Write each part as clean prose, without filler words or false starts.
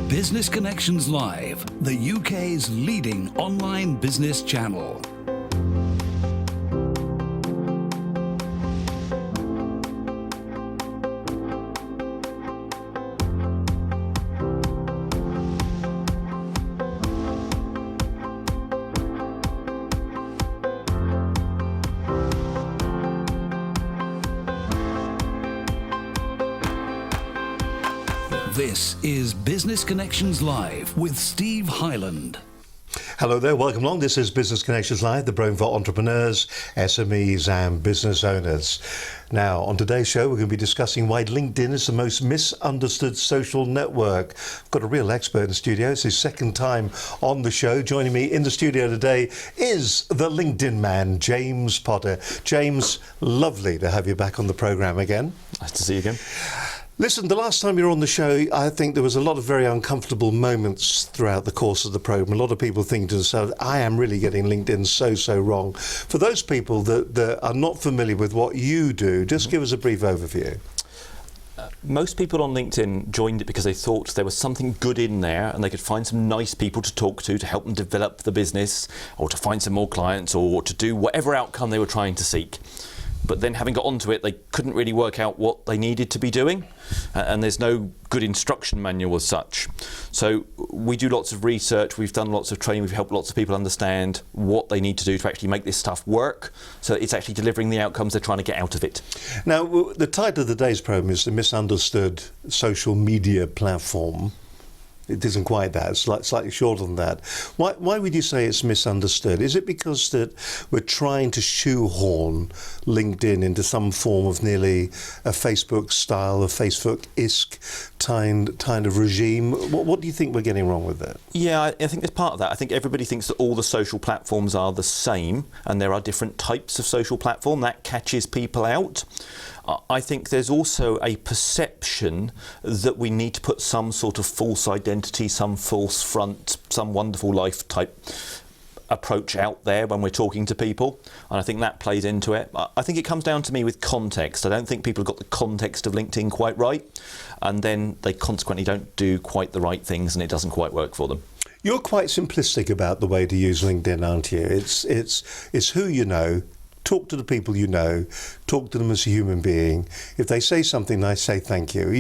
Business Connections Live, the UK's leading online business channel. This is Business Connections Live with Steve Hyland. Hello there, welcome along. This is Business Connections Live, the program for entrepreneurs, SMEs and business owners. Now, on today's show, we're going to be discussing why LinkedIn is the most misunderstood social network. I've got a real expert in the studio. It's his second time on the show. Joining me in the studio today is the LinkedIn man, James Potter. James, lovely to have you back on the program again. Nice to see you again. Listen, the last time you were on the show, I think there was a lot of very uncomfortable moments throughout the course of the program. A lot of people thinking to themselves, I am really getting LinkedIn so wrong. For those people that are not familiar with what you do, just give us a brief overview. Most people on LinkedIn joined it because they thought there was something good in there and they could find some nice people to talk to help them develop the business or to find some more clients or to do whatever outcome they were trying to seek. But then having got onto it, they couldn't really work out what they needed to be doing. And there's no good instruction manual as such. So we do lots of research, we've done lots of training, we've helped lots of people understand what they need to do to actually make this stuff work. So it's actually delivering the outcomes they're trying to get out of it. Now, the title of today's program is The Misunderstood Social Media Platform. It isn't quite that, it's slightly shorter than that. Why would you say it's misunderstood? Is it because that we're trying to shoehorn LinkedIn into some form of nearly a Facebook style, a Facebook-esque kind of regime? What do you think we're getting wrong with that? Yeah, I think there's part of that. I think everybody thinks that all the social platforms are the same and there are different types of social platform. That catches people out. I think there's also a perception that we need to put some sort of false identity, some false front, some wonderful life type approach out there when we're talking to people, and I think that plays into it. I think it comes down to me with context. I don't think people have got the context of LinkedIn quite right, and then they consequently don't do quite the right things and it doesn't quite work for them. You're quite simplistic about the way to use LinkedIn, aren't you? It's who you know. Talk to the people you know, talk to them as a human being. If they say something nice, say thank you.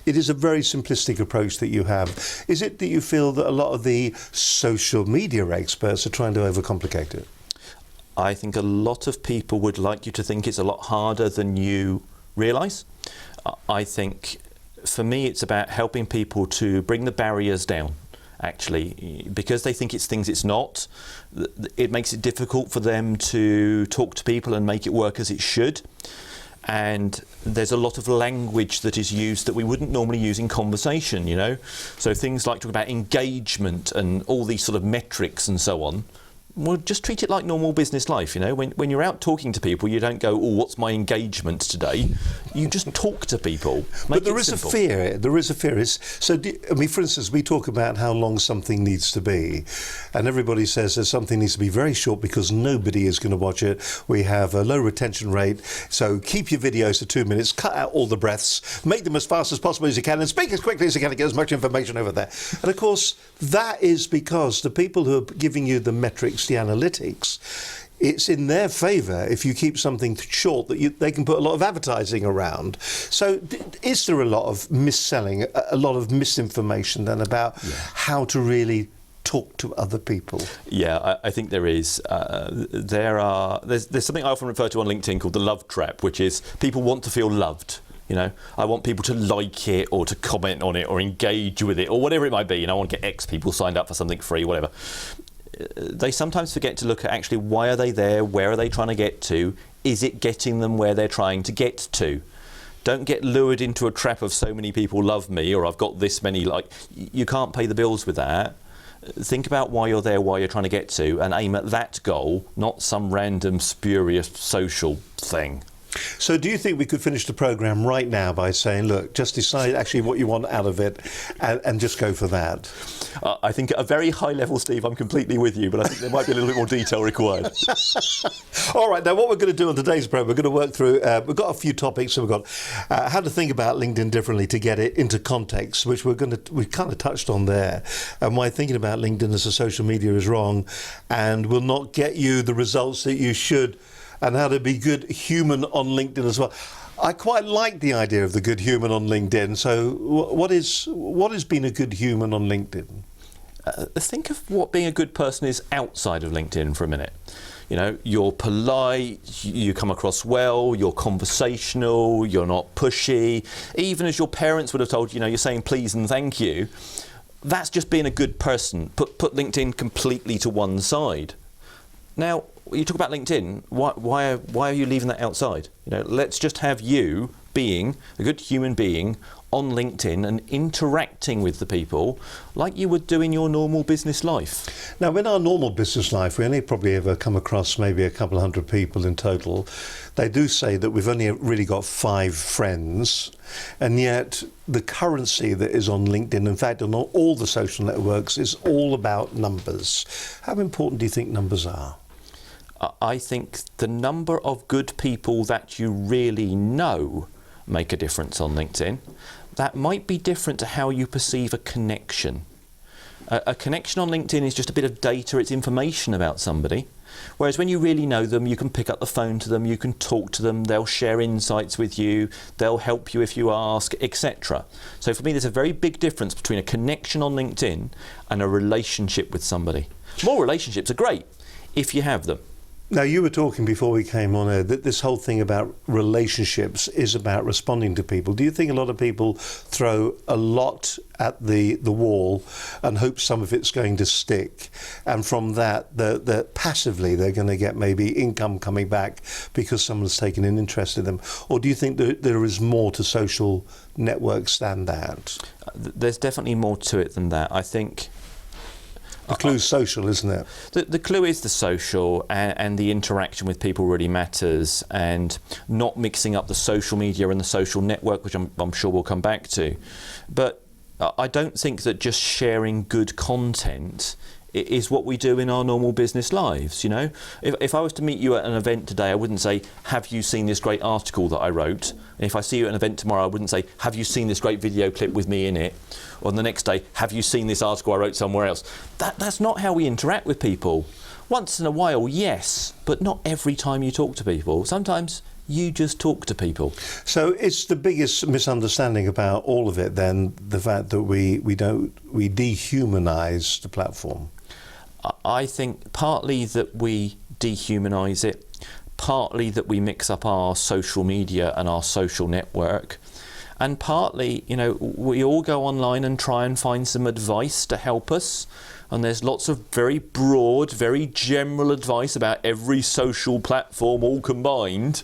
It is a very simplistic approach that you have. Is it that you feel that a lot of the social media experts are trying to overcomplicate it? I think a lot of people would like you to think it's a lot harder than you realise. I think for me it's about helping people to bring the barriers down. Actually, because they think it's things it's not, it makes it difficult for them to talk to people and make it work as it should. And there's a lot of language that is used that we wouldn't normally use in conversation, you know. So things like talking about engagement and all these sort of metrics and so on. Well, just treat it like normal business life, you know. When you're out talking to people, you don't go, oh, what's my engagement today? You just talk to people. But there is a fear. There is a fear. For instance, we talk about how long something needs to be, and everybody says that something needs to be very short because nobody is going to watch it. We have a low retention rate, so keep your videos to 2 minutes, cut out all the breaths, make them as fast as possible as you can, and speak as quickly as you can to get as much information over there. And of course, that is because the people who are giving you the metrics, the analytics, it's in their favour if you keep something short that they can put a lot of advertising around. So is there a lot of mis-selling, a lot of misinformation then about how to really talk to other people? Yeah, I think there is. There's something I often refer to on LinkedIn called the love trap, which is people want to feel loved. You know, I want people to like it or to comment on it or engage with it or whatever it might be. You know, I want to get X people signed up for something free, whatever. They sometimes forget to look at actually why are they there, where are they trying to get to, is it getting them where they're trying to get to? Don't get lured into a trap of so many people love me or I've got this many, you can't pay the bills with that. Think about why you're there, why you're trying to get to, and aim at that goal, not some random spurious social thing. So do you think we could finish the programme right now by saying, look, just decide actually what you want out of it and just go for that? I think at a very high level, Steve, I'm completely with you, but I think there might be a little bit more detail required. All right, now what we're going to do on today's programme, we're going to work through, we've got a few topics. So we've got how to think about LinkedIn differently to get it into context, which we kind of touched on there, and why thinking about LinkedIn as a social media is wrong and will not get you the results that you should, and how to be good human on LinkedIn as well. I quite like the idea of the good human on LinkedIn. So what has been a good human on LinkedIn? Think of what being a good person is outside of LinkedIn for a minute. You know, you're polite, you come across well, you're conversational, you're not pushy. Even as your parents would have told you, you're saying please and thank you. That's just being a good person. Put LinkedIn completely to one side. Now, you talk about LinkedIn, why are you leaving that outside? Let's just have you being a good human being on LinkedIn and interacting with the people like you would do in your normal business life. Now, in our normal business life, we only probably ever come across maybe a couple of hundred people in total. They do say that we've only really got 5 friends, and yet the currency that is on LinkedIn, in fact, on all the social networks, is all about numbers. How important do you think numbers are? I think the number of good people that you really know make a difference on LinkedIn. That might be different to how you perceive a connection. A connection on LinkedIn is just a bit of data, it's information about somebody. Whereas when you really know them, you can pick up the phone to them, you can talk to them, they'll share insights with you, they'll help you if you ask, etc. So for me, there's a very big difference between a connection on LinkedIn and a relationship with somebody. More relationships are great if you have them. Now, you were talking before we came on air that this whole thing about relationships is about responding to people. Do you think a lot of people throw a lot at the wall and hope some of it's going to stick? And from that, passively, they're going to get maybe income coming back because someone's taken an interest in them? Or do you think that there is more to social networks than that? There's definitely more to it than that. I think the clue's social, isn't it? The clue is the social, and the interaction with people really matters, and not mixing up the social media and the social network, which I'm sure we'll come back to. But I don't think that just sharing good content is what we do in our normal business lives. If I was to meet you at an event today, I wouldn't say, have you seen this great article that I wrote? And if I see you at an event tomorrow, I wouldn't say, have you seen this great video clip with me in it? Or the next day, have you seen this article I wrote somewhere else? That's not how we interact with people. Once in a while, yes, but not every time you talk to people. Sometimes you just talk to people. So it's the biggest misunderstanding about all of it then, the fact that we dehumanise the platform. I think partly that we dehumanise it, partly that we mix up our social media and our social network, and partly, we all go online and try and find some advice to help us, and there's lots of very broad, very general advice about every social platform all combined,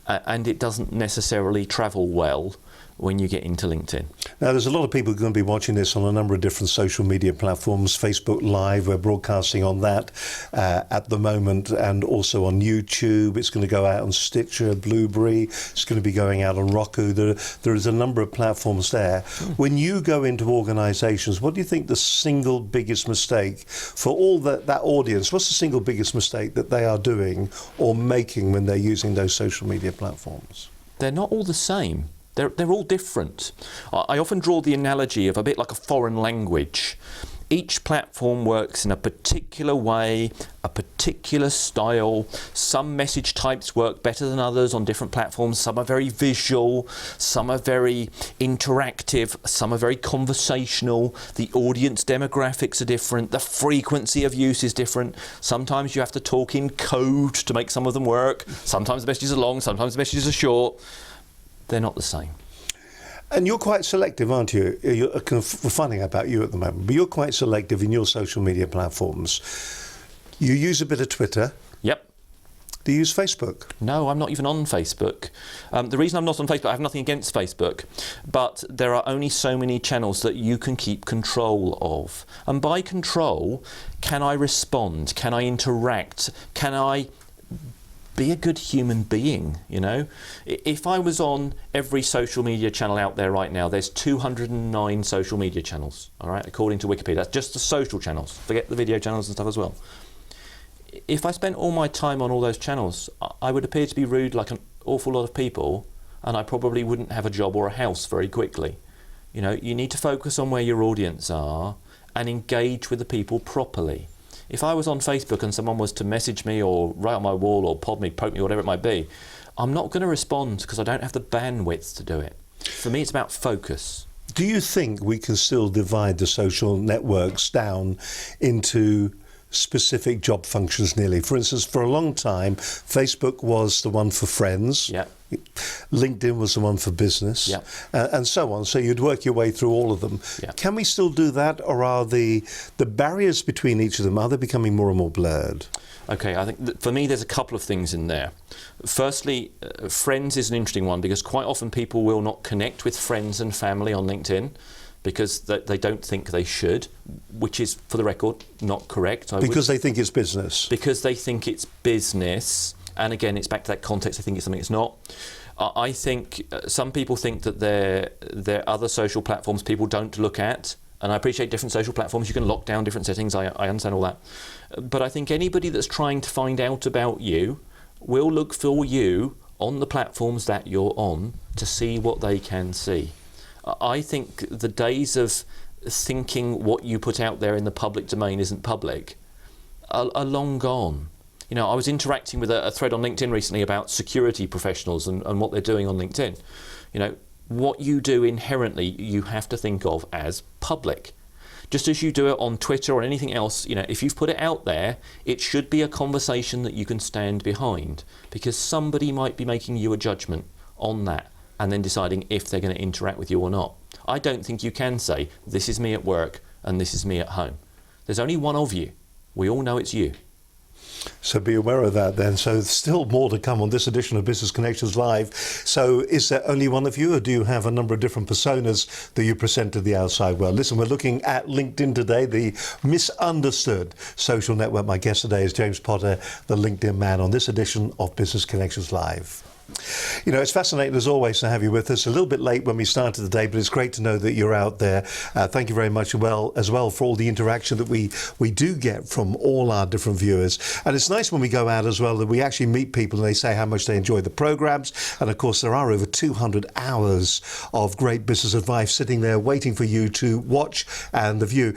and it doesn't necessarily travel well when you get into LinkedIn. Now, there's a lot of people going to be watching this on a number of different social media platforms. Facebook Live, we're broadcasting on that at the moment, and also on YouTube. It's going to go out on Stitcher, Blueberry. It's going to be going out on Roku. There is a number of platforms there. When you go into organisations, what do you think the single biggest mistake for all that audience, what's the single biggest mistake that they are doing or making when they're using those social media platforms? They're not all the same. They're all different. I often draw the analogy of a bit like a foreign language. Each platform works in a particular way, a particular style. Some message types work better than others on different platforms. Some are very visual, some are very interactive, some are very conversational. The audience demographics are different. The frequency of use is different. Sometimes you have to talk in code to make some of them work. Sometimes the messages are long, sometimes the messages are short. They're not the same. And you're quite selective, aren't you? We're finding out about you at the moment, but you're quite selective in your social media platforms. You use a bit of Twitter. Yep. Do you use Facebook? No, I'm not even on Facebook. The reason I'm not on Facebook, I have nothing against Facebook, but there are only so many channels that you can keep control of. And by control, can I respond? Can I interact? Can I be a good human being, you know. If I was on every social media channel out there right now, there's 209 social media channels, all right, according to Wikipedia. That's just the social channels. Forget the video channels and stuff as well. If I spent all my time on all those channels, I would appear to be rude like an awful lot of people, and I probably wouldn't have a job or a house very quickly. You know, you need to focus on where your audience are and engage with the people properly. If I was on Facebook and someone was to message me or write on my wall or pod me, poke me, whatever it might be, I'm not going to respond because I don't have the bandwidth to do it. For me, it's about focus. Do you think we can still divide the social networks down into specific job functions nearly? For instance, for a long time, Facebook was the one for friends. Yeah. LinkedIn was the one for business, yeah. And so on. So you'd work your way through all of them. Yeah. Can we still do that, or are the barriers between each of them, are they becoming more and more blurred? Okay, I think for me there's a couple of things in there. Firstly, friends is an interesting one because quite often people will not connect with friends and family on LinkedIn because they don't think they should, which is, for the record, not correct. Because they think it's business. Because they think it's business. And again, it's back to that context. I think it's something it's not. I think some people think that there are other social platforms people don't look at. And I appreciate different social platforms. You can lock down different settings. I understand all that. But I think anybody that's trying to find out about you will look for you on the platforms that you're on to see what they can see. I think the days of thinking what you put out there in the public domain isn't public are long gone. You know, I was interacting with a thread on LinkedIn recently about security professionals and what they're doing on LinkedIn. You know, what you do inherently, you have to think of as public. Just as you do it on Twitter or anything else, you know, if you've put it out there, it should be a conversation that you can stand behind because somebody might be making you a judgment on that and then deciding if they're going to interact with you or not. I don't think you can say, this is me at work and this is me at home. There's only one of you. We all know it's you. So be aware of that then. So still more to come on this edition of Business Connections Live. So is there only one of you, or do you have a number of different personas that you present to the outside world? Listen, we're looking at LinkedIn today, the misunderstood social network. My guest today is James Potter, the LinkedIn man, on this edition of Business Connections Live. You know, it's fascinating as always to have you with us. A little bit late when we started the day, but it's great to know that you're out there. Thank you very much as well for all the interaction that we do get from all our different viewers. And it's nice when we go out as well that we actually meet people and they say how much they enjoy the programs. And of course, there are over 200 hours of great business advice sitting there waiting for you to watch and view.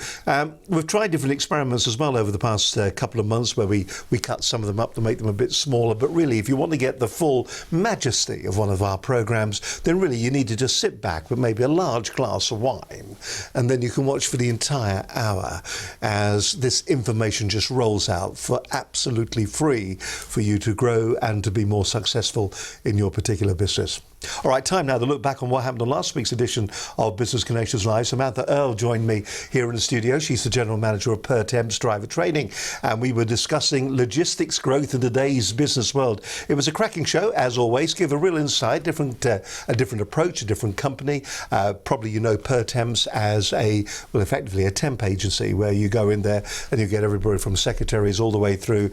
We've tried different experiments as well over the past couple of months where we cut some of them up to make them a bit smaller. But really, if you want to get the full majesty of one of our programs, then really you need to just sit back with maybe a large glass of wine, and then you can watch for the entire hour as this information just rolls out for absolutely free for you to grow and to be more successful in your particular business. All right, time now to look back on what happened on last week's edition of Business Connections Live. Samantha Earle joined me here in the studio. She's the General Manager of Temps Driver Training, and we were discussing logistics growth in today's business world. It was a cracking show, as always. Give a real insight, a different approach, a different company. Probably you know Temps as effectively a temp agency where you go in there and you get everybody from secretaries all the way through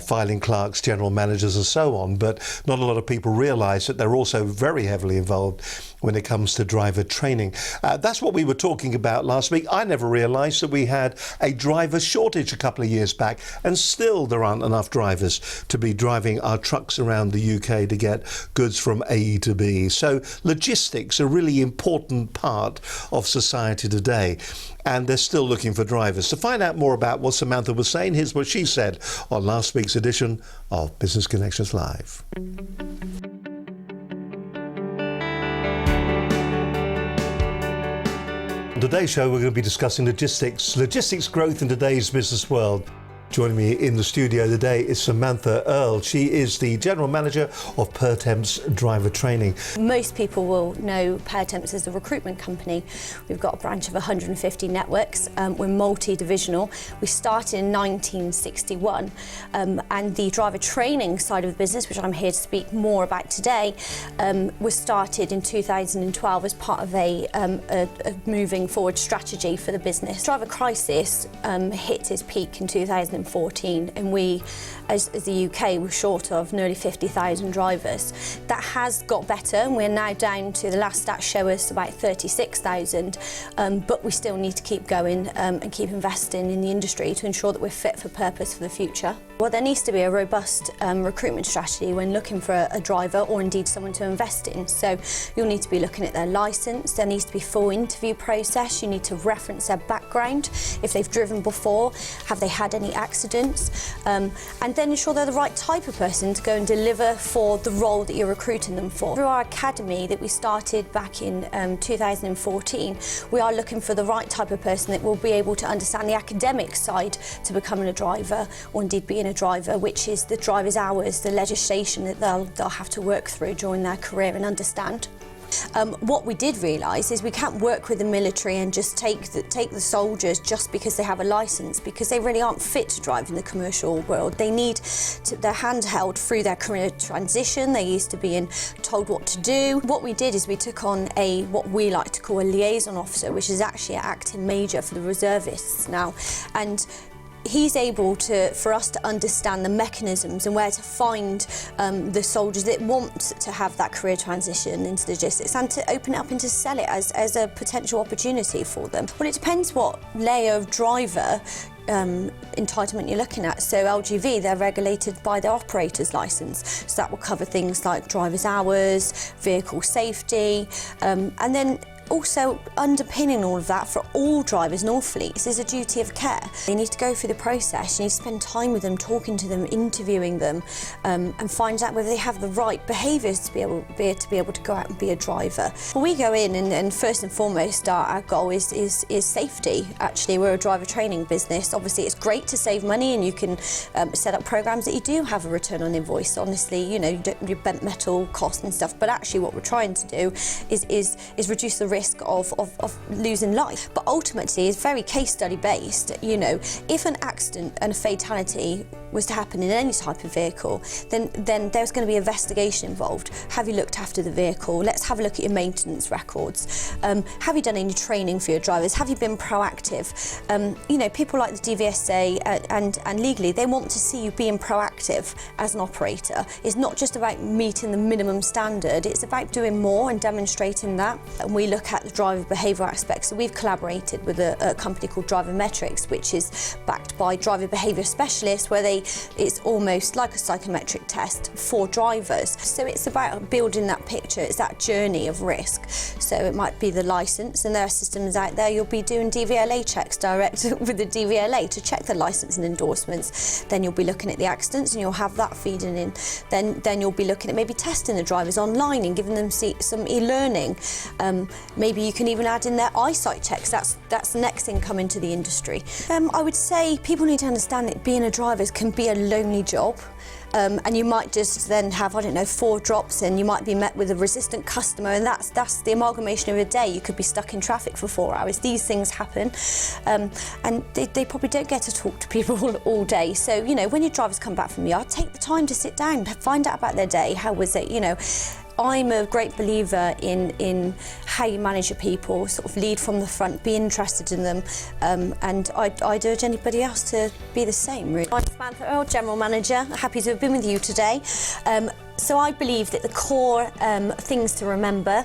filing clerks, general managers and so on. But not a lot of people realise that they're also very heavily involved when it comes to driver training. That's what we were talking about last week. I never realised that we had a driver shortage a couple of years back, and still there aren't enough drivers to be driving our trucks around the UK to get goods from A to B. So logistics are a really important part of society today, and they're still looking for drivers. To find out more about what Samantha was saying, here's what she said on last week's edition of Business Connections Live. On today's show, we're going to be discussing logistics growth in today's business world. Joining me in the studio today is Samantha Earle. She is the General Manager of Temps Driver Training. Most people will know Temps as a recruitment company. We've got a branch of 150 networks. We're multi-divisional. We started in 1961, and the driver training side of the business, which I'm here to speak more about today, was started in 2012 as part of a moving forward strategy for the business. Driver crisis hit its peak in 2015. 2014, and we, as the UK, were short of nearly 50,000 drivers. That has got better, and we're now down to, the last stats show us about 36,000, but we still need to keep going and keep investing in the industry to ensure that we're fit for purpose for the future. Well, there needs to be a robust recruitment strategy when looking for a driver, or indeed someone to invest in. So you'll need to be looking at their licence, there needs to be full interview process, you need to reference their background, if they've driven before, have they had any accidents, and then ensure they're the right type of person to go and deliver for the role that you're recruiting them for. Through our academy that we started back in 2014, we are looking for the right type of person that will be able to understand the academic side to becoming a driver, or indeed being a driver, which is the driver's hours, the legislation that they'll have to work through during their career and understand. What we did realise is we can't work with the military and just take the soldiers just because they have a licence, because they really aren't fit to drive in the commercial world. They need their hand held through their career transition. They're used to being told what to do. What we did is we took on what we like to call a liaison officer, which is actually an acting major for the reservists now, and he's able for us to understand the mechanisms and where to find the soldiers that want to have that career transition into logistics, and to open it up and to sell it as a potential opportunity for them. Well, it depends what layer of driver entitlement you're looking at. So LGV, they're regulated by their operator's licence, so that will cover things like driver's hours, vehicle safety, and then also underpinning all of that for all drivers and all fleets is a duty of care. You need to go through the process, you need to spend time with them, talking to them, interviewing them, and find out whether they have the right behaviours to be able to go out and be a driver. Well, we go in and first and foremost our goal is safety. Actually, we're a driver training business. Obviously it's great to save money, and you can set up programmes that you do have a return on invoice. Honestly, you know, you bent metal cost and stuff, but actually what we're trying to do is reduce the risk of losing life. But ultimately it's very case study based. You know, if an accident and a fatality was to happen in any type of vehicle, then there's going to be investigation involved. Have you looked after the vehicle? Let's have a look at your maintenance records. Have you done any training for your drivers? Have you been proactive? You know, people like the DVSA and legally, they want to see you being proactive as an operator. It's not just about meeting the minimum standard, it's about doing more and demonstrating that. And we look at the driver behaviour aspects. So we've collaborated with a company called Driver Metrics, which is backed by driver behaviour specialists, where it's almost like a psychometric test for drivers. So it's about building that picture, it's that journey of risk. So it might be the licence, and there are systems out there, you'll be doing DVLA checks direct with the DVLA to check the licence and endorsements. Then you'll be looking at the accidents, and you'll have that feeding in. Then you'll be looking at maybe testing the drivers online and giving them some e-learning. Maybe you can even add in their eyesight checks. That's the next thing coming to the industry. I would say people need to understand that being a driver can be a lonely job. And you might just then have, I don't know, 4 drops, and you might be met with a resistant customer, and that's the amalgamation of a day. You could be stuck in traffic for 4 hours. These things happen, and they probably don't get to talk to people all day. So, you know, when your drivers come back from the yard, take the time to sit down, find out about their day. How was it, you know? I'm a great believer in how you manage your people, sort of lead from the front, be interested in them, and I'd urge anybody else to be the same, really. I'm Samantha Earl, General Manager. Happy to have been with you today. So I believe that the core things to remember,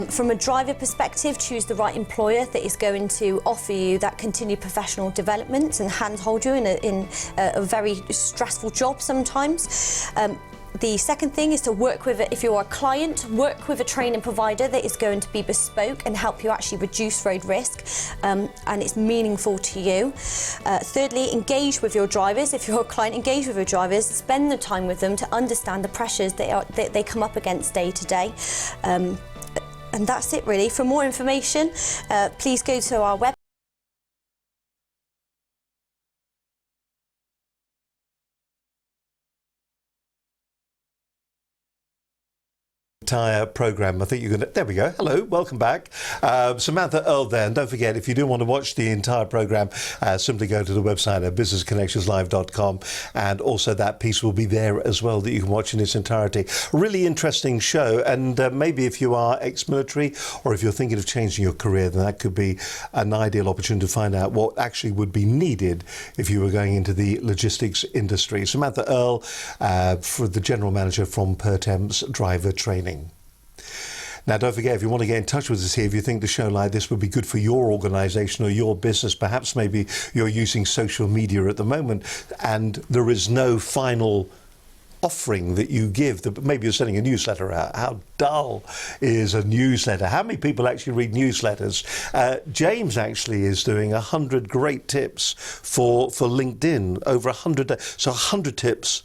from a driver perspective, choose the right employer that is going to offer you that continued professional development and handhold you in a very stressful job sometimes. The second thing is to work with, if you're a client, work with a training provider that is going to be bespoke and help you actually reduce road risk, and it's meaningful to you. Thirdly, engage with your drivers. If you're a client, engage with your drivers, spend the time with them to understand the pressures that they come up against day to day. And that's it, really. For more information, please go to our website. entire programme. I think you're going to... There we go. Hello, welcome back. Samantha Earl there. And don't forget, if you do want to watch the entire programme, simply go to the website at businessconnectionslive.com, and also that piece will be there as well that you can watch in its entirety. Really interesting show, and maybe if you are ex-military or if you're thinking of changing your career, then that could be an ideal opportunity to find out what actually would be needed if you were going into the logistics industry. Samantha Earl, for the General Manager from Pertemps Driver Training. Now, don't forget, if you want to get in touch with us here, if you think the show like this would be good for your organisation or your business, perhaps maybe you're using social media at the moment and there is no final offering that you give, that maybe you're sending a newsletter out. How dull is a newsletter? How many people actually read newsletters? James actually is doing 100 great tips for LinkedIn, over 100 so 100 tips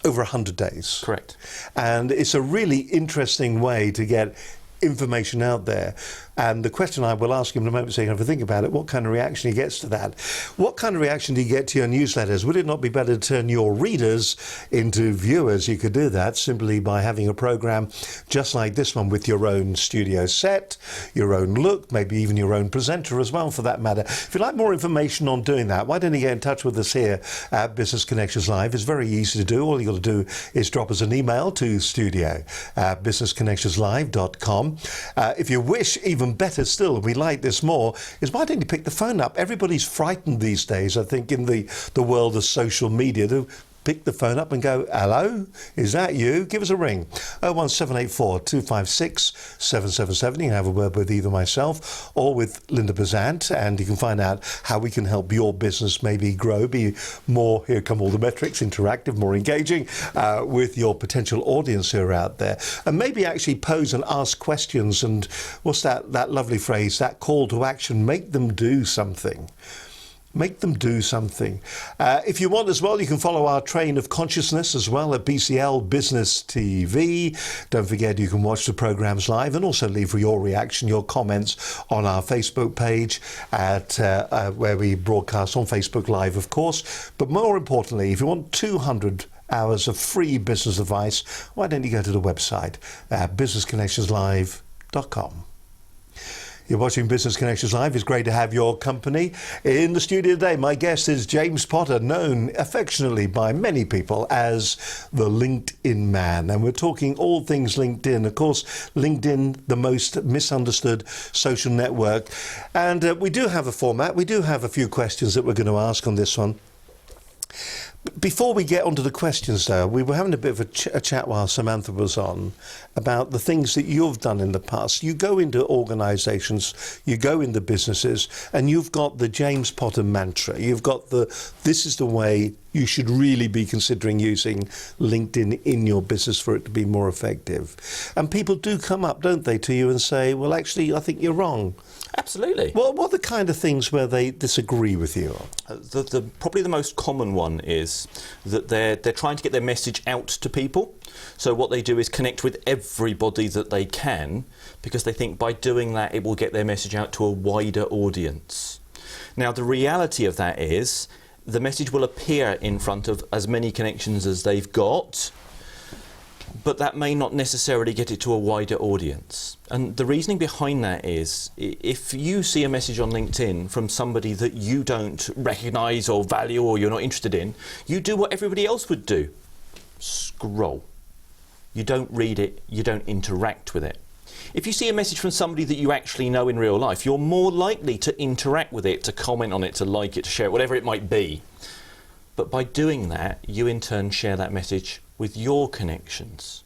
over 100 days. Correct. And it's a really interesting way to get information out there. And the question I will ask him in a moment, so you have to think about it, what kind of reaction he gets to that? What kind of reaction do you get to your newsletters? Would it not be better to turn your readers into viewers? You could do that simply by having a program just like this one with your own studio set, your own look, maybe even your own presenter as well for that matter. If you'd like more information on doing that, why don't you get in touch with us here at Business Connections Live? It's very easy to do. All you've got to do is drop us an email to studio@businessconnectionslive.com. If you wish, even better still, we like this more, is why don't you pick the phone up? Everybody's frightened these days, I think, in the world of social media, to pick the phone up and go, hello, is that you? Give us a ring. 01784 256 777. You can have a word with either myself or with Linda Bazant, and you can find out how we can help your business maybe grow, be more, here come all the metrics, interactive, more engaging with your potential audience who are out there. And maybe actually pose and ask questions, and what's that lovely phrase, that call to action, make them do something. Make them do something. If you want as well, you can follow our train of consciousness as well at BCL Business TV. Don't forget, you can watch the programmes live and also leave your reaction, your comments on our Facebook page at where we broadcast on Facebook Live, of course. But more importantly, if you want 200 hours of free business advice, why don't you go to the website at businessconnectionslive.com. You're watching Business Connections Live. It's great to have your company. In the studio today, my guest is James Potter, known affectionately by many people as the LinkedIn man. And we're talking all things LinkedIn. Of course, LinkedIn, the most misunderstood social network. And we do have a format. We do have a few questions that we're going to ask on this one. Before we get onto the questions, though, we were having a bit of a chat while Samantha was on about the things that you've done in the past. You go into organisations, you go into businesses, and you've got the James Potter mantra. You've got this is the way you should really be considering using LinkedIn in your business for it to be more effective. And people do come up, don't they, to you and say, well, actually, I think you're wrong. Absolutely. Well, what are the kind of things where they disagree with you? Probably the most common one is that they're trying to get their message out to people. So what they do is connect with everybody that they can, because they think by doing that it will get their message out to a wider audience. Now, the reality of that is the message will appear in front of as many connections as they've got, but that may not necessarily get it to a wider audience. And the reasoning behind that is, if you see a message on LinkedIn from somebody that you don't recognise or value or you're not interested in, you do what everybody else would do. Scroll. You don't read it, you don't interact with it. If you see a message from somebody that you actually know in real life, you're more likely to interact with it, to comment on it, to like it, to share it, whatever it might be. But by doing that, you in turn share that message with your connections.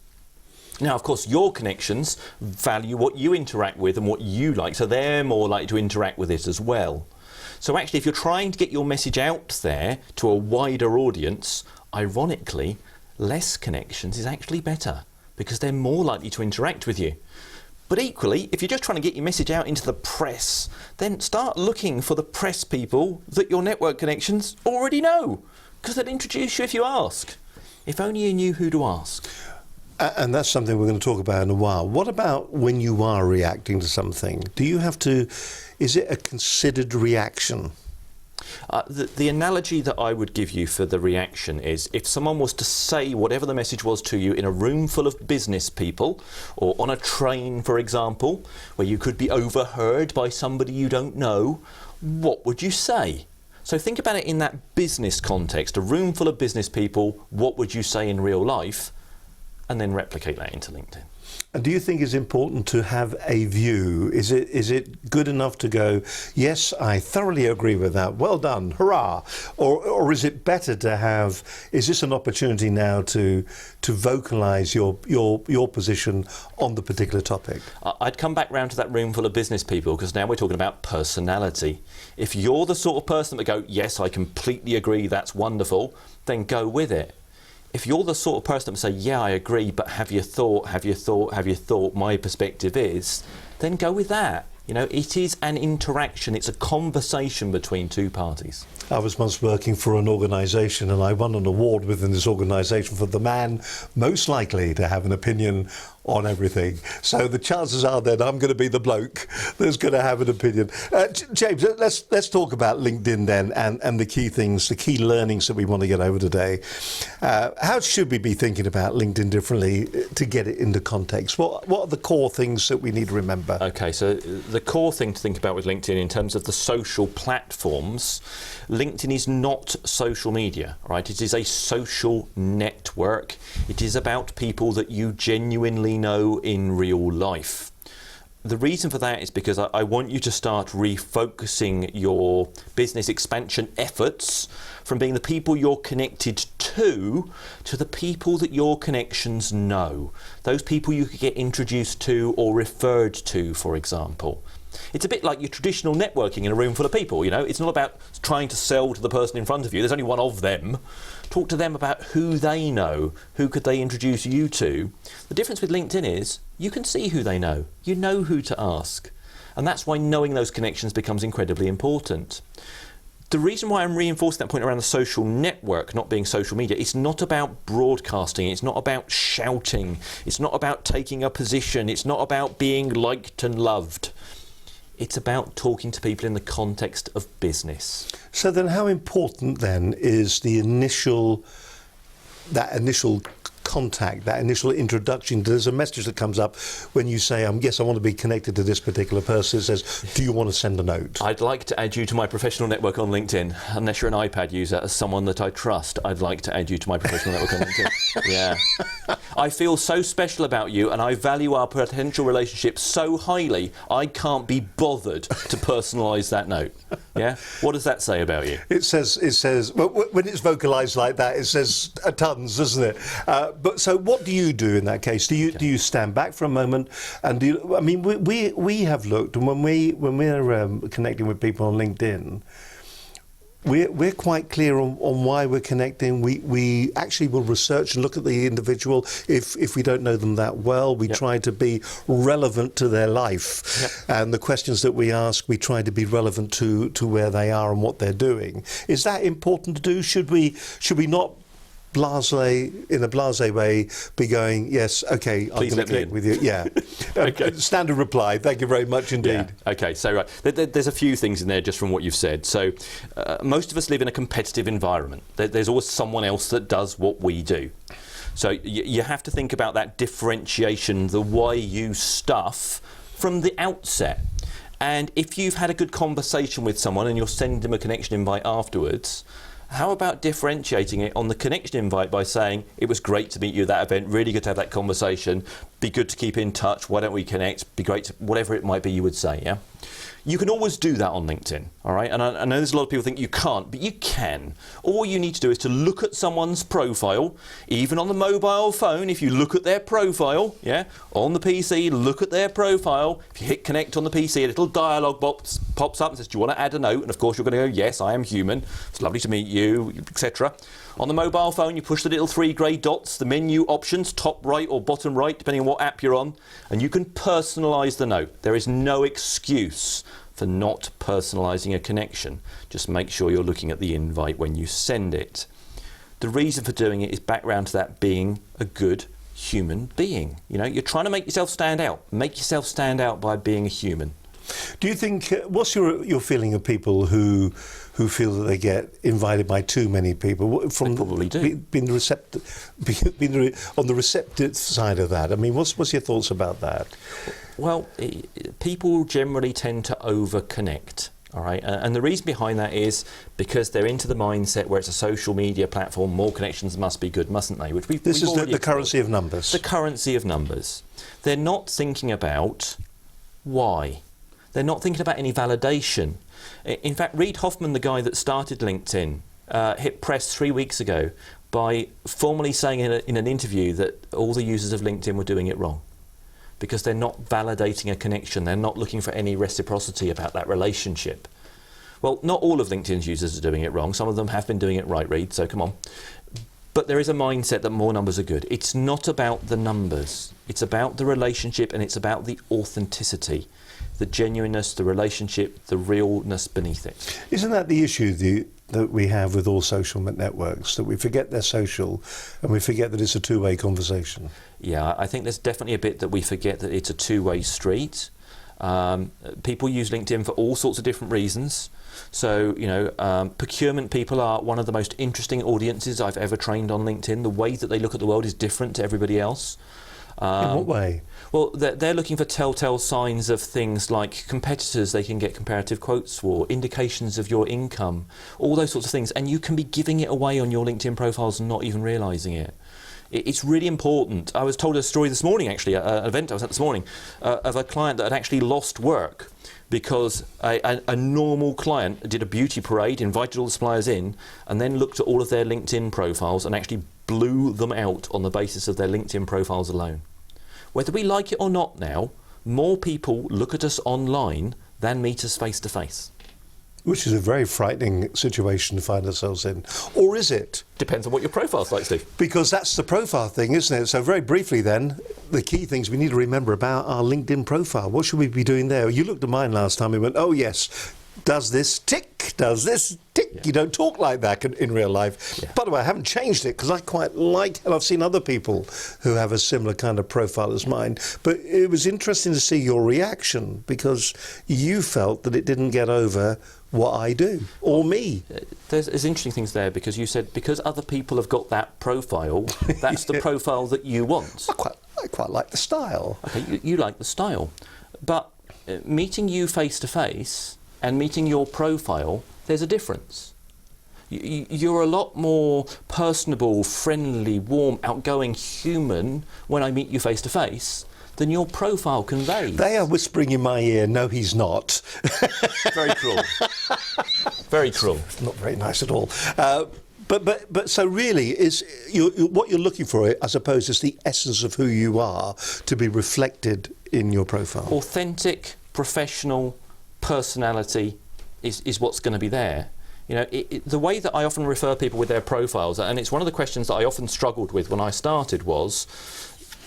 Now, of course, your connections value what you interact with and what you like, so they're more likely to interact with it as well. So actually, if you're trying to get your message out there to a wider audience, ironically, less connections is actually better, because they're more likely to interact with you. But equally, if you're just trying to get your message out into the press, then start looking for the press people that your network connections already know, because they'll introduce you if you ask. If only you knew who to ask. And that's something we're going to talk about in a while. What about when you are reacting to something? Do you have to, is it a considered reaction? The analogy that I would give you for the reaction is if someone was to say whatever the message was to you in a room full of business people, or on a train, for example, where you could be overheard by somebody you don't know, what would you say? So think about it in that business context, a room full of business people, what would you say in real life? And then replicate that into LinkedIn. And do you think it's important to have a view? Is it good enough to go, yes, I thoroughly agree with that, well done, hurrah? Or is it better to have, is this an opportunity now to vocalise your position on the particular topic? I'd come back round to that room full of business people, because now we're talking about personality. If you're the sort of person that go, yes, I completely agree, that's wonderful, then go with it. If you're the sort of person that would say, yeah, I agree, but have you thought, my perspective is, then go with that. You know, it is an interaction, it's a conversation between two parties. I was once working for an organisation and I won an award within this organisation for the man most likely to have an opinion on everything. So the chances are that I'm going to be the bloke that's going to have an opinion. James, let's talk about LinkedIn then and the key things, the key learnings that we want to get over today. How should we be thinking about LinkedIn differently to get it into context? What are the core things that we need to remember? Okay, so the core thing to think about with LinkedIn in terms of the social platforms, LinkedIn is not social media, right? It is a social network. It is about people that you genuinely know in real life. The reason for that is because I want you to start refocusing your business expansion efforts from being the people you're connected to the people that your connections know. Those people you could get introduced to or referred to, for example. It's a bit like your traditional networking in a room full of people, you know. It's not about trying to sell to the person in front of you. There's only one of them. Talk to them about who they know. Who could they introduce you to? The difference with LinkedIn is you can see who they know. You know who to ask. And that's why knowing those connections becomes incredibly important. The reason why I'm reinforcing that point around the social network not being social media, it's not about broadcasting, it's not about shouting, it's not about taking a position, it's not about being liked and loved. It's about talking to people in the context of business. So then how important then is that initial contact, that initial introduction? There's a message that comes up when you say, yes, I want to be connected to this particular person. It says, do you want to send a note? I'd like to add you to my professional network on LinkedIn. Unless you're an iPad user, as someone that I trust, I'd like to add you to my professional network on LinkedIn. Yeah. I feel so special about you and I value our potential relationship so highly, I can't be bothered to personalise that note. Yeah? What does that say about you? It says, well, when it's vocalised like that, it says tons, doesn't it? But so what do you do in that case? Do you stand back for a moment and we have looked, and when we're connecting with people on LinkedIn, we're quite clear on why we're connecting. We actually will research and look at the individual. If we don't know them that well, we try to be relevant to their life. And the questions that we ask, we try to be relevant to where they are and what they're doing. Is that important to do? Should we not in a blasé way be going, yes, okay, I'm going to connect with you. Yeah. Okay. Standard reply. Thank you very much indeed. Yeah. Okay, so right, there's a few things in there just from what you've said. So most of us live in a competitive environment. There's always someone else that does what we do. So you have to think about that differentiation, the why you stuff from the outset. And if you've had a good conversation with someone and you're sending them a connection invite afterwards, how about differentiating it on the connection invite by saying, it was great to meet you at that event, really good to have that conversation, be good to keep in touch, why don't we connect, be great to, whatever it might be you would say, yeah? You can always do that on LinkedIn, all right? And I know there's a lot of people think you can't, but you can. All you need to do is to look at someone's profile, even on the mobile phone, if you look at their profile, yeah, on the PC, look at their profile. If you hit connect on the PC, a little dialogue box pops up and says, do you want to add a note? And of course you're going to go, yes, I am human. It's lovely to meet you, etc. On the mobile phone, you push the little 3 grey dots, the menu options, top right or bottom right, depending on what app you're on, and you can personalise the note. There is no excuse for not personalising a connection. Just make sure you're looking at the invite when you send it. The reason for doing it is back round to that being a good human being. You know, you're trying to make yourself stand out. Make yourself stand out by being a human. Do you think, what's your feeling of people who feel that they get invited by too many people? They probably do. Being on the receptive side of that. I mean, what's your thoughts about that? Well, people generally tend to over-connect. All right, and the reason behind that is because they're into the mindset where it's a social media platform, more connections must be good, mustn't they? This is the currency of numbers. The currency of numbers. They're not thinking about why. They're not thinking about any validation. In fact, Reid Hoffman, the guy that started LinkedIn, hit press 3 weeks ago by formally saying in an interview that all the users of LinkedIn were doing it wrong, because they're not validating a connection. They're not looking for any reciprocity about that relationship. Well, not all of LinkedIn's users are doing it wrong. Some of them have been doing it right, Reid, so come on. But there is a mindset that more numbers are good. It's not about the numbers. It's about the relationship, and it's about the authenticity, the genuineness, the relationship, the realness beneath it. Isn't that the issue that we have with all social networks, that we forget they're social and we forget that it's a two-way conversation? Yeah, I think there's definitely a bit that we forget that it's a two-way street. People use LinkedIn for all sorts of different reasons. So, procurement people are one of the most interesting audiences I've ever trained on LinkedIn. The way that they look at the world is different to everybody else. In what way? Well, they're looking for telltale signs of things like competitors they can get comparative quotes for, indications of your income, all those sorts of things. And you can be giving it away on your LinkedIn profiles and not even realising it. It's really important. I was told a story this morning, actually, at an event I was at this morning, of a client that had actually lost work because a normal client did a beauty parade, invited all the suppliers in, and then looked at all of their LinkedIn profiles and actually blew them out on the basis of their LinkedIn profiles alone. Whether we like it or not now, more people look at us online than meet us face to face. Which is a very frightening situation to find ourselves in. Or is it? Depends on what your profile's like, Steve. Because that's the profile thing, isn't it? So very briefly then, the key things we need to remember about our LinkedIn profile. What should we be doing there? You looked at mine last time and went, oh yes, does this tick, does this tick. Yeah. You don't talk like that in real life. Yeah. By the way, I haven't changed it because I quite like, and I've seen other people who have a similar kind of profile as mine. But it was interesting to see your reaction because you felt that it didn't get over what I do, or me. There's interesting things there because you said because other people have got that profile, that's the profile that you want. I quite like the style. Okay, you like the style. But meeting you face to face and meeting your profile, there's a difference. You're a lot more personable, friendly, warm, outgoing human when I meet you face to face than your profile conveys. They are whispering in my ear, no, he's not. Very cruel. Very cruel. Not very nice at all. But so really, what you're looking for, I suppose, is the essence of who you are to be reflected in your profile. Authentic, professional personality is what's going to be there. The way that I often refer people with their profiles, and it's one of the questions that I often struggled with when I started was,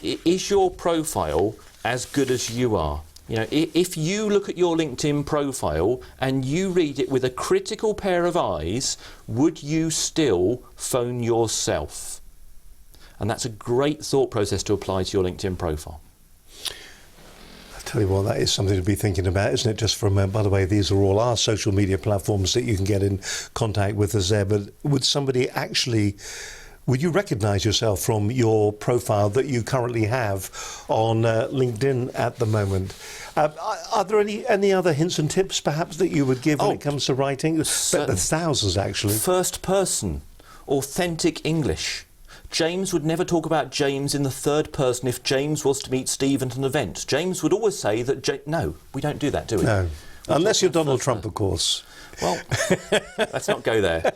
is your profile as good as you are? If you look at your LinkedIn profile and you read it with a critical pair of eyes, would you still phone yourself? And that's a great thought process to apply to your LinkedIn profile. I'll tell you what, that is something to be thinking about, isn't it? Just from, by the way, these are all our social media platforms that you can get in contact with us there, but would you recognise yourself from your profile that you currently have on LinkedIn at the moment? Are there any other hints and tips, perhaps, that you would give when it comes to writing? There's thousands, actually. First person, authentic English. James would never talk about James in the third person if James was to meet Steve at an event. James would always say that... No, we don't do that, do we? No. Unless you're Donald Trump, of course. Well, let's not go there.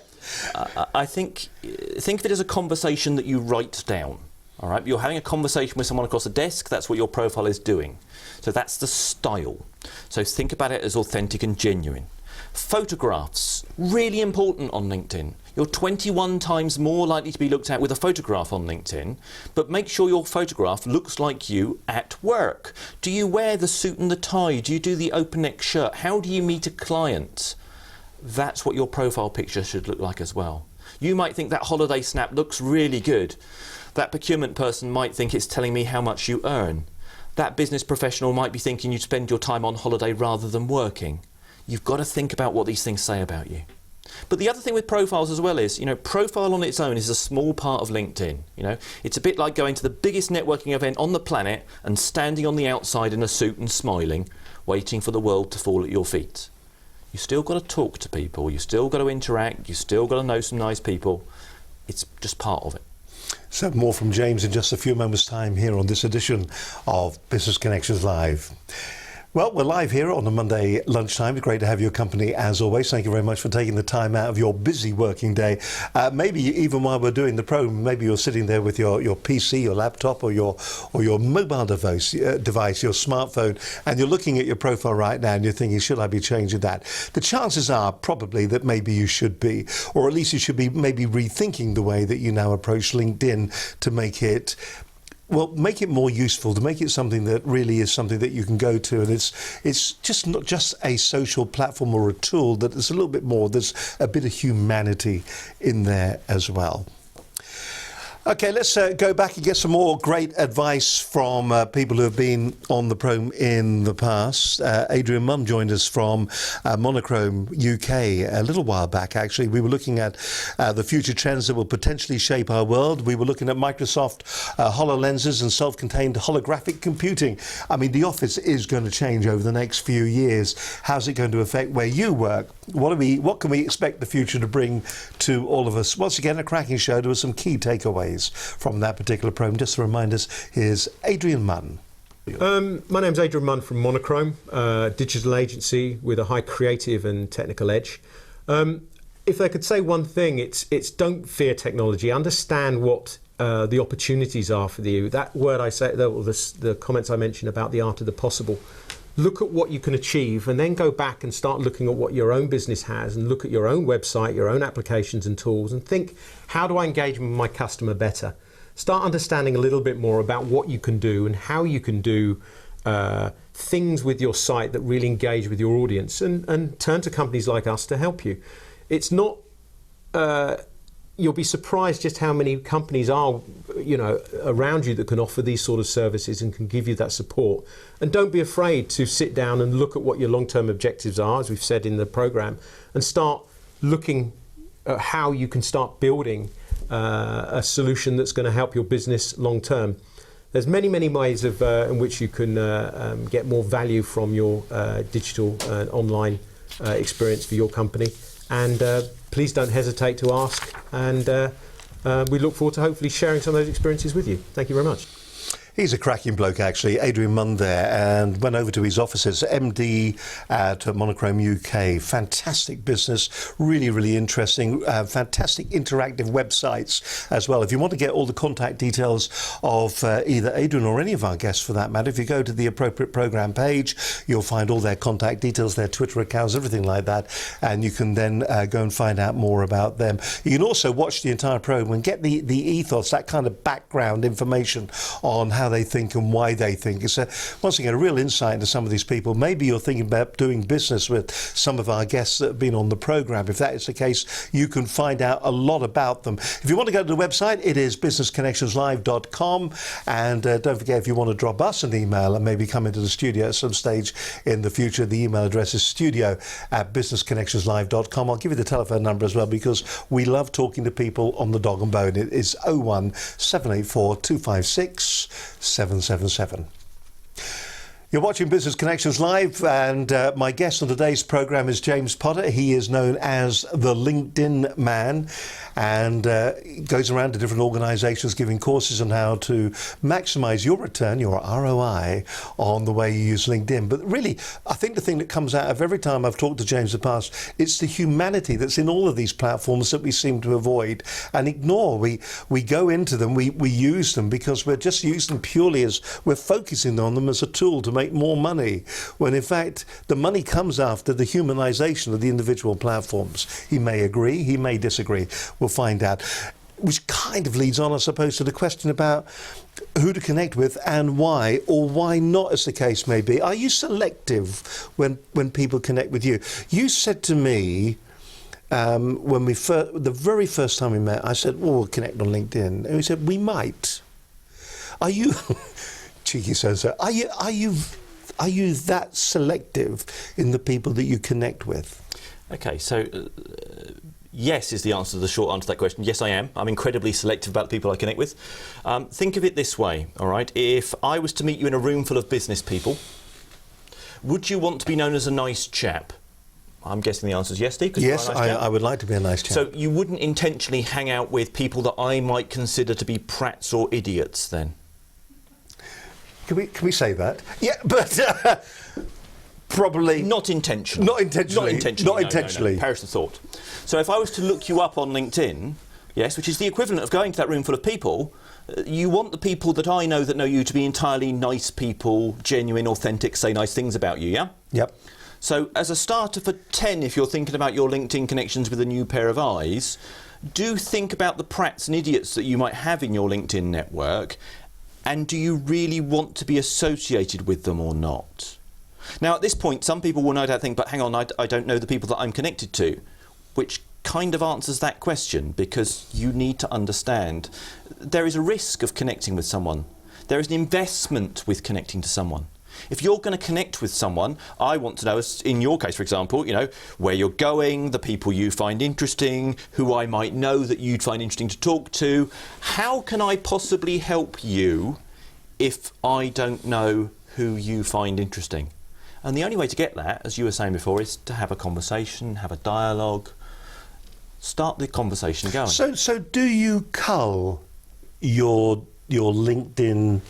I think of it as a conversation that you write down. All right, you're having a conversation with someone across a desk. That's what your profile is doing. So that's the style. So think about it as authentic and genuine. Photographs, really important on LinkedIn. You're 21 times more likely to be looked at with a photograph on LinkedIn, but make sure your photograph looks like you at work. Do you wear the suit and the tie? Do you do the open neck shirt? How do you meet a client? That's what your profile picture should look like as well. You might think that holiday snap looks really good. That procurement person might think it's telling me how much you earn. that business professional might be thinking you spend your time on holiday rather than working. You've got to think about what these things say about you. But the other thing with profiles as well is, profile on its own is a small part of LinkedIn. It's a bit like going to the biggest networking event on the planet and standing on the outside in a suit and smiling, waiting for the world to fall at your feet. You still got to talk to people, you still got to interact, you still got to know some nice people. It's just part of it. So more from James in just a few moments' time here on this edition of Business Connections Live. Well, we're live here on a Monday lunchtime. It's great to have your company as always. Thank you very much for taking the time out of your busy working day. Maybe even while we're doing the program, maybe you're sitting there with your PC, your laptop, or your mobile device, your smartphone, and you're looking at your profile right now and you're thinking, should I be changing that? The chances are probably that maybe you should be, or at least you should be maybe rethinking the way that you now approach LinkedIn to make it more useful, to make it something that really is something that you can go to, and it's just not just a social platform or a tool, that there's a little bit more, there's a bit of humanity in there as well. Okay, let's go back and get some more great advice from people who have been on the program in the past. Adrian Munn joined us from Monochrome UK a little while back, actually. We were looking at the future trends that will potentially shape our world. We were looking at Microsoft HoloLenses and self-contained holographic computing. I mean, the office is going to change over the next few years. How's it going to affect where you work? What can we expect the future to bring to all of us? Once again, a cracking show. There were some key takeaways from that particular program. Just to remind us, here's Adrian Munn. My name's Adrian Munn from Monochrome, digital agency with a high creative and technical edge. If I could say one thing, it's don't fear technology. Understand what the opportunities are for you. That word I say, the comments I mentioned about the art of the possible. Look at what you can achieve and then go back and start looking at what your own business has and look at your own website, your own applications and tools, and think, how do I engage with my customer better? Start understanding a little bit more about what you can do and how you can do things with your site that really engage with your audience, and turn to companies like us to help you. It's not... You'll be surprised just how many companies are, around you that can offer these sort of services and can give you that support. And don't be afraid to sit down and look at what your long-term objectives are, as we've said in the program, and start looking at how you can start building a solution that's going to help your business long-term. There's many, many ways of in which you can get more value from your digital and online experience for your company. And please don't hesitate to ask, and we look forward to hopefully sharing some of those experiences with you. Thank you very much. He's a cracking bloke, actually, Adrian Munn there, and went over to his offices, MD at Monochrome UK. Fantastic business, really, really interesting, fantastic interactive websites as well. If you want to get all the contact details of either Adrian or any of our guests for that matter, if you go to the appropriate programme page, you'll find all their contact details, their Twitter accounts, everything like that, and you can then go and find out more about them. You can also watch the entire programme and get the ethos, that kind of background information on how they think and why they think. It's once again a real insight into some of these people. Maybe you're thinking about doing business with some of our guests that have been on the programme. If that is the case, you can find out a lot about them. If you want to go to the website, it is businessconnectionslive.com, and don't forget, if you want to drop us an email and maybe come into the studio at some stage in the future, the email address is studio@businessconnectionslive.com. I'll give you the telephone number as well, because we love talking to people on the dog and bone. It is 01784 256 777. You're watching Business Connections Live, and my guest on today's programme is James Potter. He is known as the LinkedIn Man, and goes around to different organisations giving courses on how to maximise your return, your ROI, on the way you use LinkedIn. But really, I think the thing that comes out of every time I've talked to James in the past, it's the humanity that's in all of these platforms that we seem to avoid and ignore. We go into them, we use them because we're just using them purely as we're focusing on them as a tool to make more money, when in fact the money comes after the humanisation of the individual platforms. He may agree, he may disagree. We'll find out. Which kind of leads on, I suppose, to the question about who to connect with and why, or why not, as the case may be. Are you selective when people connect with you? You said to me, when the very first time we met, I said, "Well, we'll connect on LinkedIn," and he said, "We might." Are you? cheeky so-and-so. Are you that selective in the people that you connect with? Okay, so yes is the answer to the short answer to that question. Yes, I am. I'm incredibly selective about the people I connect with. Think of it this way, all right? If I was to meet you in a room full of business people, would you want to be known as a nice chap? I'm guessing the answer is yes, Steve. 'Cause Yes, you're a nice chap. I would like to be a nice chap. So you wouldn't intentionally hang out with people that I might consider to be prats or idiots then? Can we say that? Yeah, but probably Not intentionally. Not intentionally. Not intentionally. Not intentionally. No. Perish the thought. So if I was to look you up on LinkedIn, yes, which is the equivalent of going to that room full of people, you want the people that I know that know you to be entirely nice people, genuine, authentic, say nice things about you, yeah? Yep. So as a starter for 10, if you're thinking about your LinkedIn connections with a new pair of eyes, do think about the prats and idiots that you might have in your LinkedIn network, and do you really want to be associated with them or not? Now at this point, some people will no doubt think, but hang on, I don't know the people that I'm connected to, which kind of answers that question, because you need to understand there is a risk of connecting with someone. There is an investment with connecting to someone. If you're going to connect with someone, I want to know, in your case, for example, you know, where you're going, the people you find interesting, who I might know that you'd find interesting to talk to. How can I possibly help you if I don't know who you find interesting? And the only way to get that, as you were saying before, is to have a conversation, have a dialogue, start the conversation going. So do you cull your LinkedIn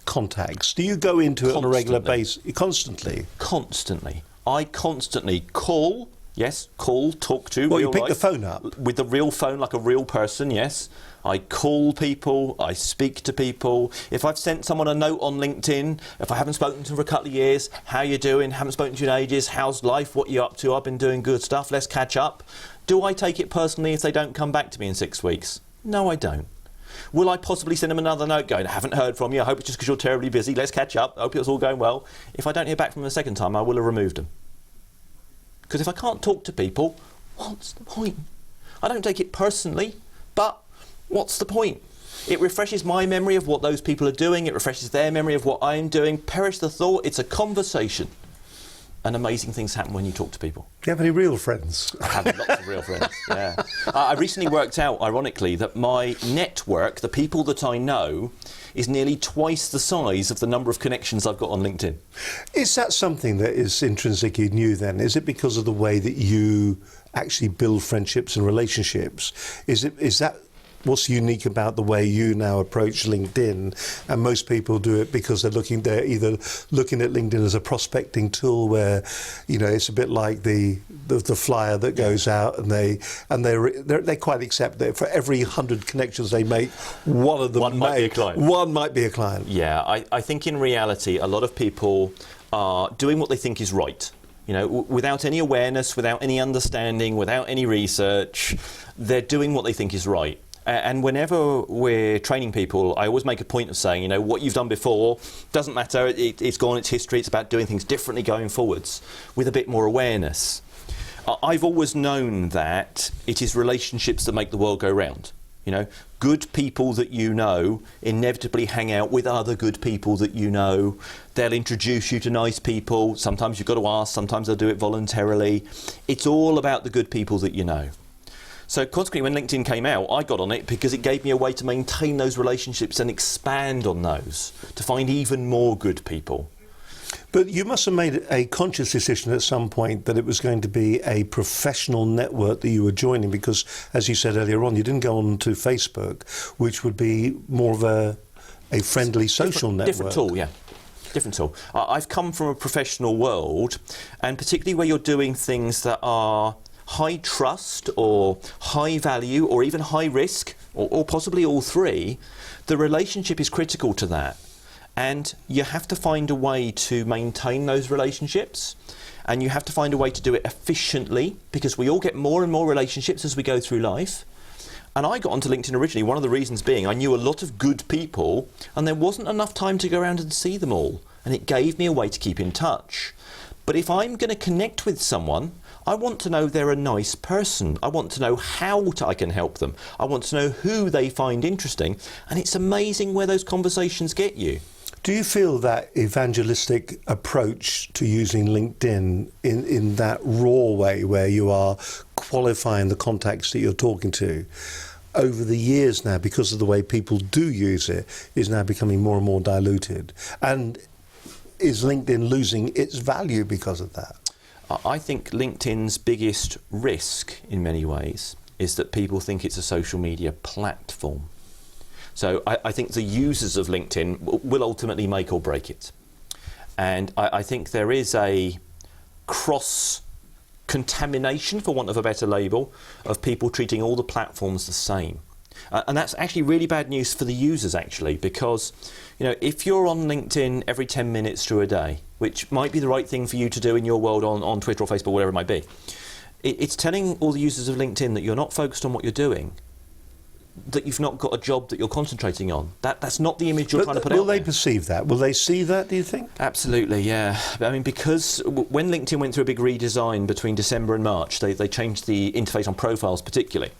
contacts? Do you go into it on a regular basis? Constantly? Constantly. I constantly call, yes, talk to. Well, you real pick life, the phone up? with the real phone, like a real person, yes. I call people, I speak to people. If I've sent someone a note on LinkedIn, if I haven't spoken to them for a couple of years, how you doing? Haven't spoken to you in ages, how's life? What you up to? I've been doing good stuff, let's catch up. Do I take it personally if they don't come back to me in 6 weeks? No, I don't. Will I possibly send them another note going, I haven't heard from you, I hope it's just because you're terribly busy, let's catch up, I hope it's all going well. If I don't hear back from them a second time, I will have removed them. Because if I can't talk to people, what's the point? I don't take it personally, but what's the point? It refreshes my memory of what those people are doing, it refreshes their memory of what I'm doing. Perish the thought, it's a conversation. And amazing things happen when you talk to people. Do you have any real friends? I have lots of real friends, yeah. I recently worked out, ironically, that my network, the people that I know, is nearly twice the size of the number of connections I've got on LinkedIn. Is that something that is intrinsically new then? Is it because of the way that you actually build friendships and relationships? Is that what's unique about the way you now approach LinkedIn? And most people do it because they're either looking at LinkedIn as a prospecting tool where, you know, it's a bit like the flyer that goes out, and they quite accept that for every 100 connections they make, one might be a client. Yeah, I think in reality a lot of people are doing what they think is right. You know, without any awareness, without any understanding, without any research, they're doing what they think is right. And whenever we're training people, I always make a point of saying, you know, what you've done before doesn't matter, it's gone, it's history, it's about doing things differently going forwards with a bit more awareness. I've always known that it is relationships that make the world go round. You know, good people that you know inevitably hang out with other good people that you know. They'll introduce you to nice people. Sometimes you've got to ask, sometimes they'll do it voluntarily. It's all about the good people that you know. So consequently, when LinkedIn came out, I got on it because it gave me a way to maintain those relationships and expand on those, to find even more good people. But you must have made a conscious decision at some point that it was going to be a professional network that you were joining, because, as you said earlier on, you didn't go on to Facebook, which would be more of a friendly social network. Different tool, yeah. Different tool. I've come from a professional world, and particularly where you're doing things that are high trust or high value or even high risk, or possibly all three, the relationship is critical to that. And you have to find a way to maintain those relationships, and you have to find a way to do it efficiently, because we all get more and more relationships as we go through life. And I got onto LinkedIn originally, one of the reasons being I knew a lot of good people and there wasn't enough time to go around and see them all, and it gave me a way to keep in touch. But if I'm going to connect with someone, I want to know they're a nice person. I want to know how I can help them. I want to know who they find interesting. And it's amazing where those conversations get you. Do you feel that evangelistic approach to using LinkedIn in that raw way where you are qualifying the contacts that you're talking to, over the years now, because of the way people do use it, is now becoming more and more diluted? And is LinkedIn losing its value because of that? I think LinkedIn's biggest risk in many ways is that people think it's a social media platform. So I think the users of LinkedIn will ultimately make or break it. And I think there is a cross-contamination, for want of a better label, of people treating all the platforms the same. And that's actually really bad news for the users, actually, because if you're on LinkedIn every 10 minutes through a day, which might be the right thing for you to do in your world on Twitter or Facebook, whatever it might be, it's telling all the users of LinkedIn that you're not focused on what you're doing, that you've not got a job that you're concentrating on. That's not the image you're trying to put out there. Will they perceive that? Will they see that, do you think? Absolutely, yeah. I mean, because when LinkedIn went through a big redesign between December and March, they changed the interface on profiles particularly.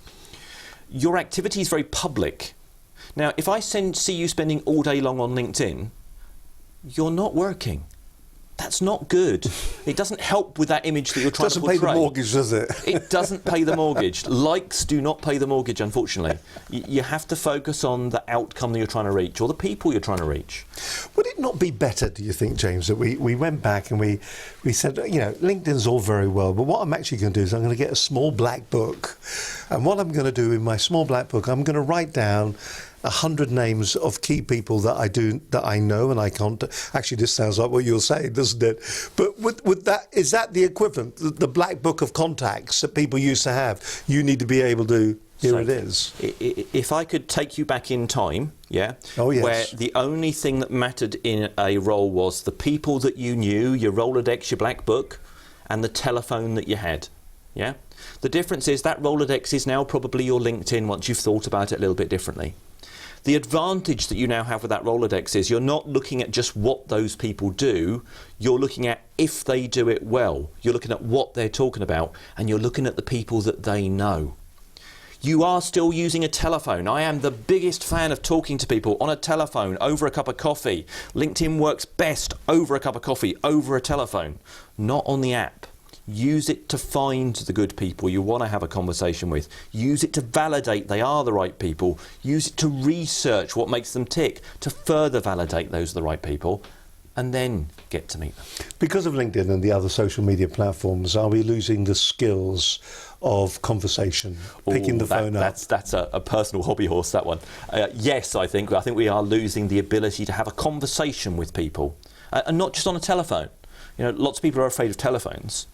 Your activity is very public. Now, if I see you spending all day long on LinkedIn, you're not working. That's not good. It doesn't help with that image that you're trying to portray. It doesn't pay the mortgage, does it? It doesn't pay the mortgage. Likes do not pay the mortgage, unfortunately. You have to focus on the outcome that you're trying to reach, or the people you're trying to reach. Would it not be better, do you think, James, that we went back and we said, LinkedIn's all very well, but what I'm actually going to do is I'm going to get a small black book. And what I'm going to do in my small black book, I'm going to write down 100 names of key people that I know and I can't. Actually, this sounds like what you're saying, doesn't it? But is that the equivalent, the black book of contacts that people used to have? You need to be able to. Here it is. If I could take you back in time, oh, yes, where the only thing that mattered in a role was the people that you knew, your Rolodex, your black book, and the telephone that you had. Yeah. The difference is that Rolodex is now probably your LinkedIn once you've thought about it a little bit differently. The advantage that you now have with that Rolodex is you're not looking at just what those people do, you're looking at if they do it well. You're looking at what they're talking about, and you're looking at the people that they know. You are still using a telephone. I am the biggest fan of talking to people on a telephone, over a cup of coffee. LinkedIn works best over a cup of coffee, over a telephone, not on the app. Use it to find the good people you want to have a conversation with. Use it to validate they are the right people. Use it to research what makes them tick, to further validate those are the right people, and then get to meet them. Because of LinkedIn and the other social media platforms, are we losing the skills of conversation, picking the phone up? That's a personal hobby horse, that one. Yes, I think we are losing the ability to have a conversation with people, and not just on a telephone. Lots of people are afraid of telephones,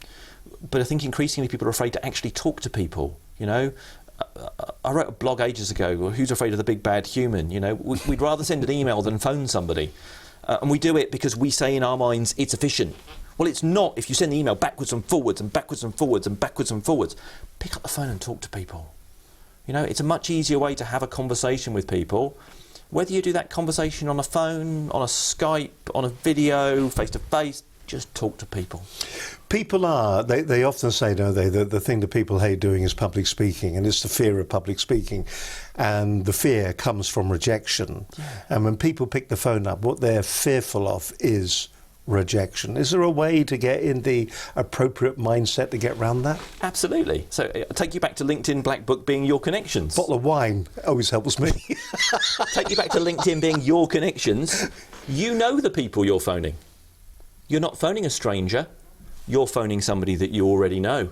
but I think increasingly people are afraid to actually talk to people. I wrote a blog ages ago, who's afraid of the big bad human? We'd rather send an email than phone somebody. And we do it because we say in our minds it's efficient. Well, it's not if you send the email backwards and forwards and backwards and forwards and backwards and forwards. Pick up the phone and talk to people. It's a much easier way to have a conversation with people. Whether you do that conversation on a phone, on a Skype, on a video, face-to-face, just talk to people. People they often say, don't they, that the thing that people hate doing is public speaking, and it's the fear of public speaking. And the fear comes from rejection. Yeah. And when people pick the phone up, what they're fearful of is rejection. Is there a way to get in the appropriate mindset to get around that? Absolutely. So I'll take you back to LinkedIn Black Book being your connections. Bottle of wine always helps me. Take you back to LinkedIn being your connections. You know the people you're phoning. You're not phoning a stranger, you're phoning somebody that you already know.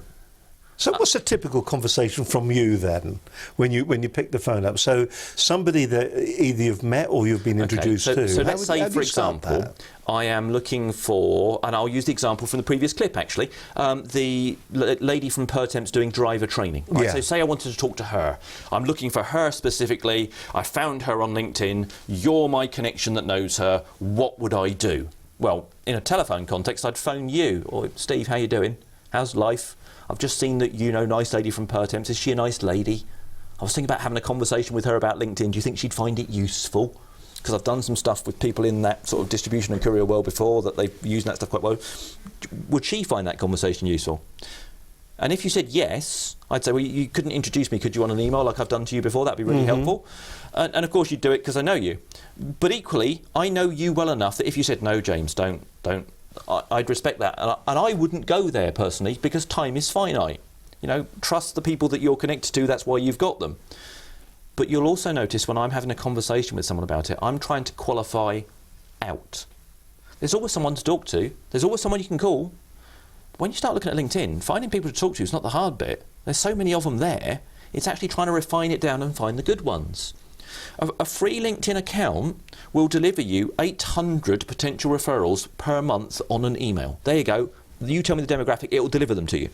So what's a typical conversation from you then, when you pick the phone up? So somebody that either you've met or you've been introduced to. So let's say, for example, I am looking for, and I'll use the example from the previous clip actually, the lady from Pertemps doing driver training. Right? Yeah. So say I wanted to talk to her. I'm looking for her specifically. I found her on LinkedIn. You're my connection that knows her. What would I do? Well, in a telephone context, I'd phone you. Or, Steve, how you doing? How's life? I've just seen that you know nice lady from Pertemps. Is she a nice lady? I was thinking about having a conversation with her about LinkedIn. Do you think she'd find it useful? Because I've done some stuff with people in that sort of distribution and courier world before that they've used that stuff quite well. Would she find that conversation useful? And if you said yes, I'd say, well, you couldn't introduce me, could you, on an email like I've done to you before? That'd be really helpful. And of course you'd do it because I know you. But equally, I know you well enough that if you said, no, James, don't, I'd respect that. And I wouldn't go there personally, because time is finite. You know, trust the people that you're connected to, that's why you've got them. But you'll also notice when I'm having a conversation with someone about it, I'm trying to qualify out. There's always someone to talk to. There's always someone you can call. When you start looking at LinkedIn, finding people to talk to is not the hard bit. There's so many of them there. It's actually trying to refine it down and find the good ones. A free LinkedIn account will deliver you 800 potential referrals per month on an email. There you go. You tell me the demographic, it will deliver them to you.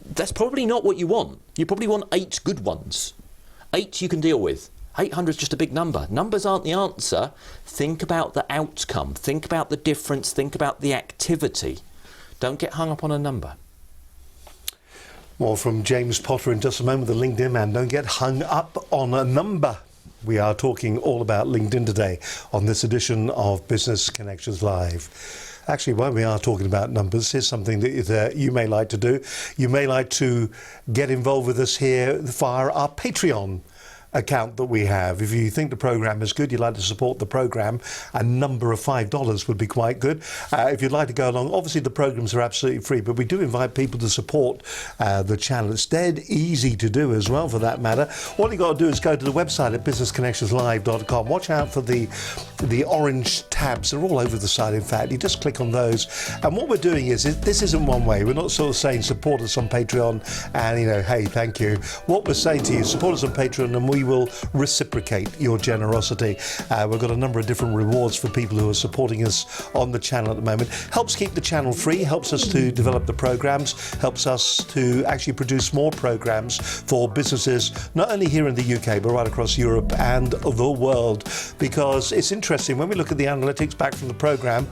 That's probably not what you want. You probably want 8 good ones. 8 you can deal with. 800 is just a big number. Numbers aren't the answer. Think about the outcome. Think about the difference. Think about the activity. Don't get hung up on a number. More from James Potter in just a moment, the LinkedIn man. Don't get hung up on a number. We are talking all about LinkedIn today on this edition of Business Connections Live. Actually, while we are talking about numbers, here's something that you may like to do. You may like to get involved with us here via our Patreon account that we have. If you think the program is good, you'd like to support the program, a number of $5 would be quite good. If you'd like to go along, obviously the programs are absolutely free, but we do invite people to support the channel. It's dead easy to do as well, for that matter. All you got to do is go to the website at businessconnectionslive.com. Watch out for the orange tabs. They're all over the site, in fact. You just click on those. And what we're doing is, this isn't one way. We're not sort of saying support us on Patreon and, you know, hey, thank you. What we're saying to you, support us on Patreon and we will reciprocate your generosity. We've got a number of different rewards for people who are supporting us on the channel at the moment. Helps keep the channel free, helps us to develop the programs, helps us to actually produce more programs for businesses, not only here in the UK, but right across Europe and the world. Because it's interesting, when we look at the analytics back from the program,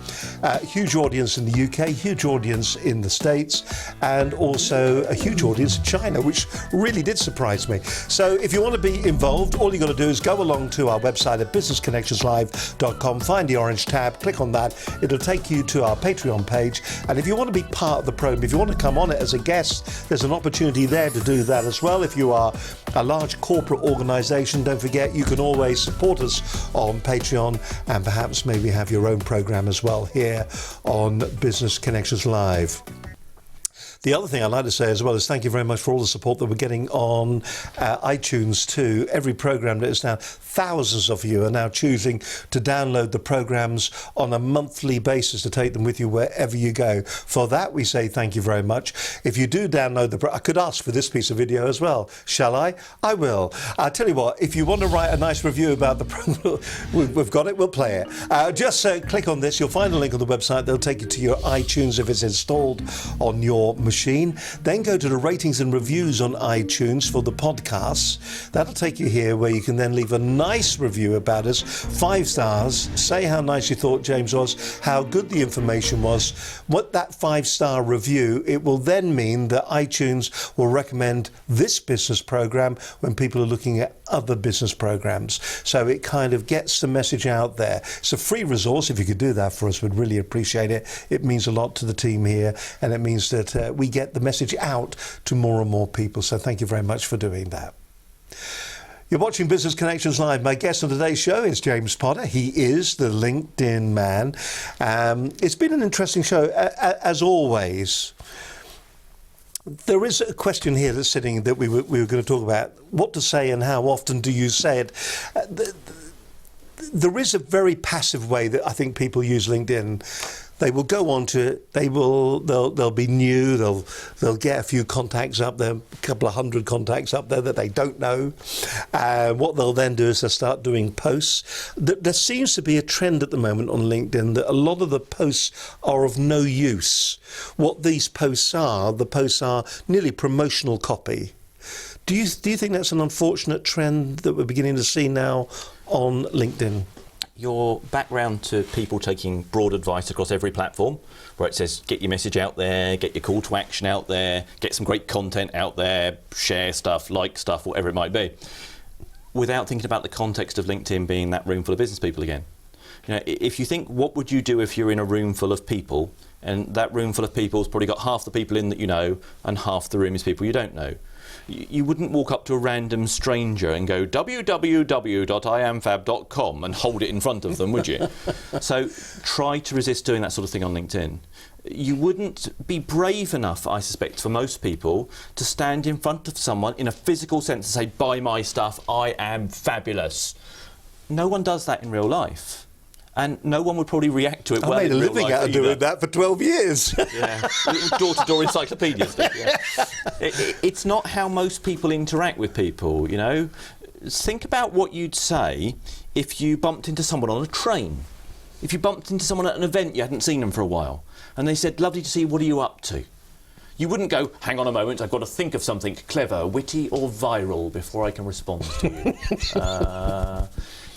huge audience in the UK, huge audience in the States, and also a huge audience in China, which really did surprise me. So if you want to be involved, all you got to do is go along to our website at businessconnectionslive.com, find the orange tab, click on that. It'll take you to our Patreon page. And if you want to be part of the program, if you want to come on it as a guest, there's an opportunity there to do that as well. If you are a large corporate organisation, don't forget you can always support us on Patreon and perhaps maybe have your own program as well here on Business Connections Live. The other thing I'd like to say as well is thank you very much for all the support that we're getting on iTunes too. Every program that is now, thousands of you are now choosing to download the programs on a monthly basis to take them with you wherever you go. For that, we say thank you very much. If you do download I could ask for this piece of video as well. Shall I? I will. I'll tell you what, if you want to write a nice review about the program, we've got it, we'll play it. Just click on this. You'll find a link on the website. They'll take you to your iTunes if it's installed on your machine. Then go to the ratings and reviews on iTunes for the podcasts. That'll take you here where you can then leave a nice review about us, 5 stars, say how nice you thought James was, how good the information was. What that 5-star review, it will then mean that iTunes will recommend this business program when people are looking at other business programs. So it kind of gets the message out there. It's a free resource. If you could do that for us, we'd really appreciate it. It means a lot to the team here, and it means that we get the message out to more and more people. So thank you very much for doing that. You're watching Business Connections Live. My guest on today's show is James Potter. He is the LinkedIn man. It's been an interesting show, as always. There is a question here that's sitting that we were going to talk about. What to say and how often do you say it? There is a very passive way that I think people use LinkedIn. They will go on to it. They'll be new. They'll get a few contacts up there, a couple of hundred contacts up there that they don't know. What they'll then do is they'll start doing posts. There seems to be a trend at the moment on LinkedIn that a lot of the posts are of no use. What these posts are, the posts are nearly promotional copy. Do you think that's an unfortunate trend that we're beginning to see now on LinkedIn? Your background to people taking broad advice across every platform, where it says get your message out there, get your call to action out there, get some great content out there, share stuff, like stuff, whatever it might be, without thinking about the context of LinkedIn being that room full of business people again. You know, if you think, what would you do if you're in a room full of people and that room full of people's probably got half the people in that you know and half the room is people you don't know. You wouldn't walk up to a random stranger and go www.iamfab.com and hold it in front of them, would you? So try to resist doing that sort of thing on LinkedIn. You wouldn't be brave enough, I suspect, for most people to stand in front of someone in a physical sense and say, buy my stuff, I am fabulous. No one does that in real life. And no one would probably react to it well. I made a in real living life out of either. doing that for 12 years. Yeah, door-to-door encyclopedias. Yeah. It's not how most people interact with people, you know. Think about what you'd say if you bumped into someone on a train. If you bumped into someone at an event you hadn't seen them for a while, and they said, lovely to see you, what are you up to? You wouldn't go, hang on a moment, I've got to think of something clever, witty or viral before I can respond to you.